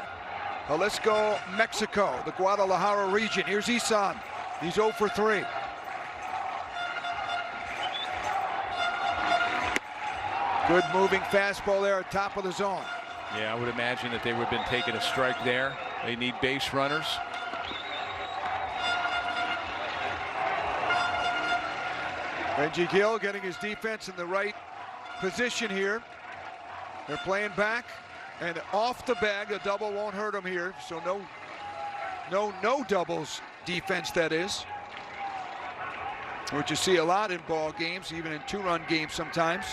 Jalisco, Mexico, the Guadalajara region. Here's Isan. He's 0 for 3. Good moving fastball there at top of the zone. Yeah, I would imagine that they would have been taking a strike there. They need base runners. Benji Gill getting his defense in the right position here. They're playing back and off the bag. A double won't hurt him here, so no doubles defense, that is, which you see a lot in ball games, even in 2-run games sometimes.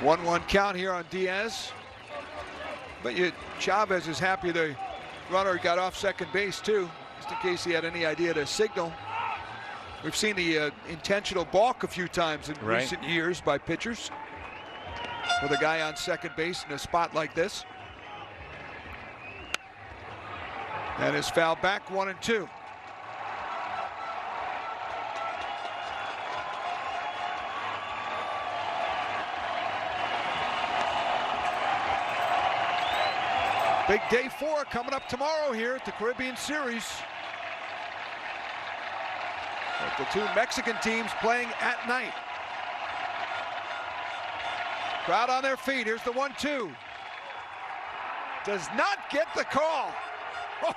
One count here on Diaz, but Chavez is happy the runner got off second base too, just in case he had any idea to signal. We've seen the intentional balk a few times in recent years by pitchers with a guy on second base in a spot like this. And is fouled back, 1-2. Big day 4 coming up tomorrow here at the Caribbean Series. With the two Mexican teams playing at night. Crowd on their feet. Here's the 1-2. Does not get the call. Oh.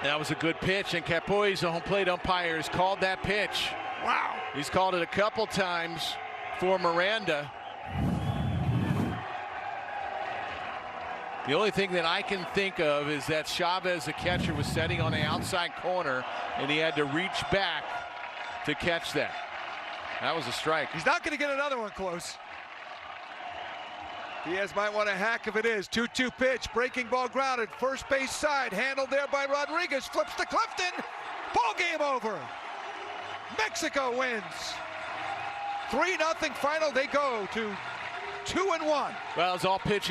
That was a good pitch, and Capoy's, the home plate umpire, has called that pitch. Wow. He's called it a couple times for Miranda. The only thing that I can think of is that Chavez, the catcher, was setting on the outside corner, and he had to reach back to catch that. That was a strike. He's not going to get another one close. Diaz might want a hack if it is. 2-2 pitch, breaking ball grounded, first base side, handled there by Rodriguez, flips to Clifton. Ball game over. Mexico wins. 3-0 final. They go to 2-1. Well, it's all pitching.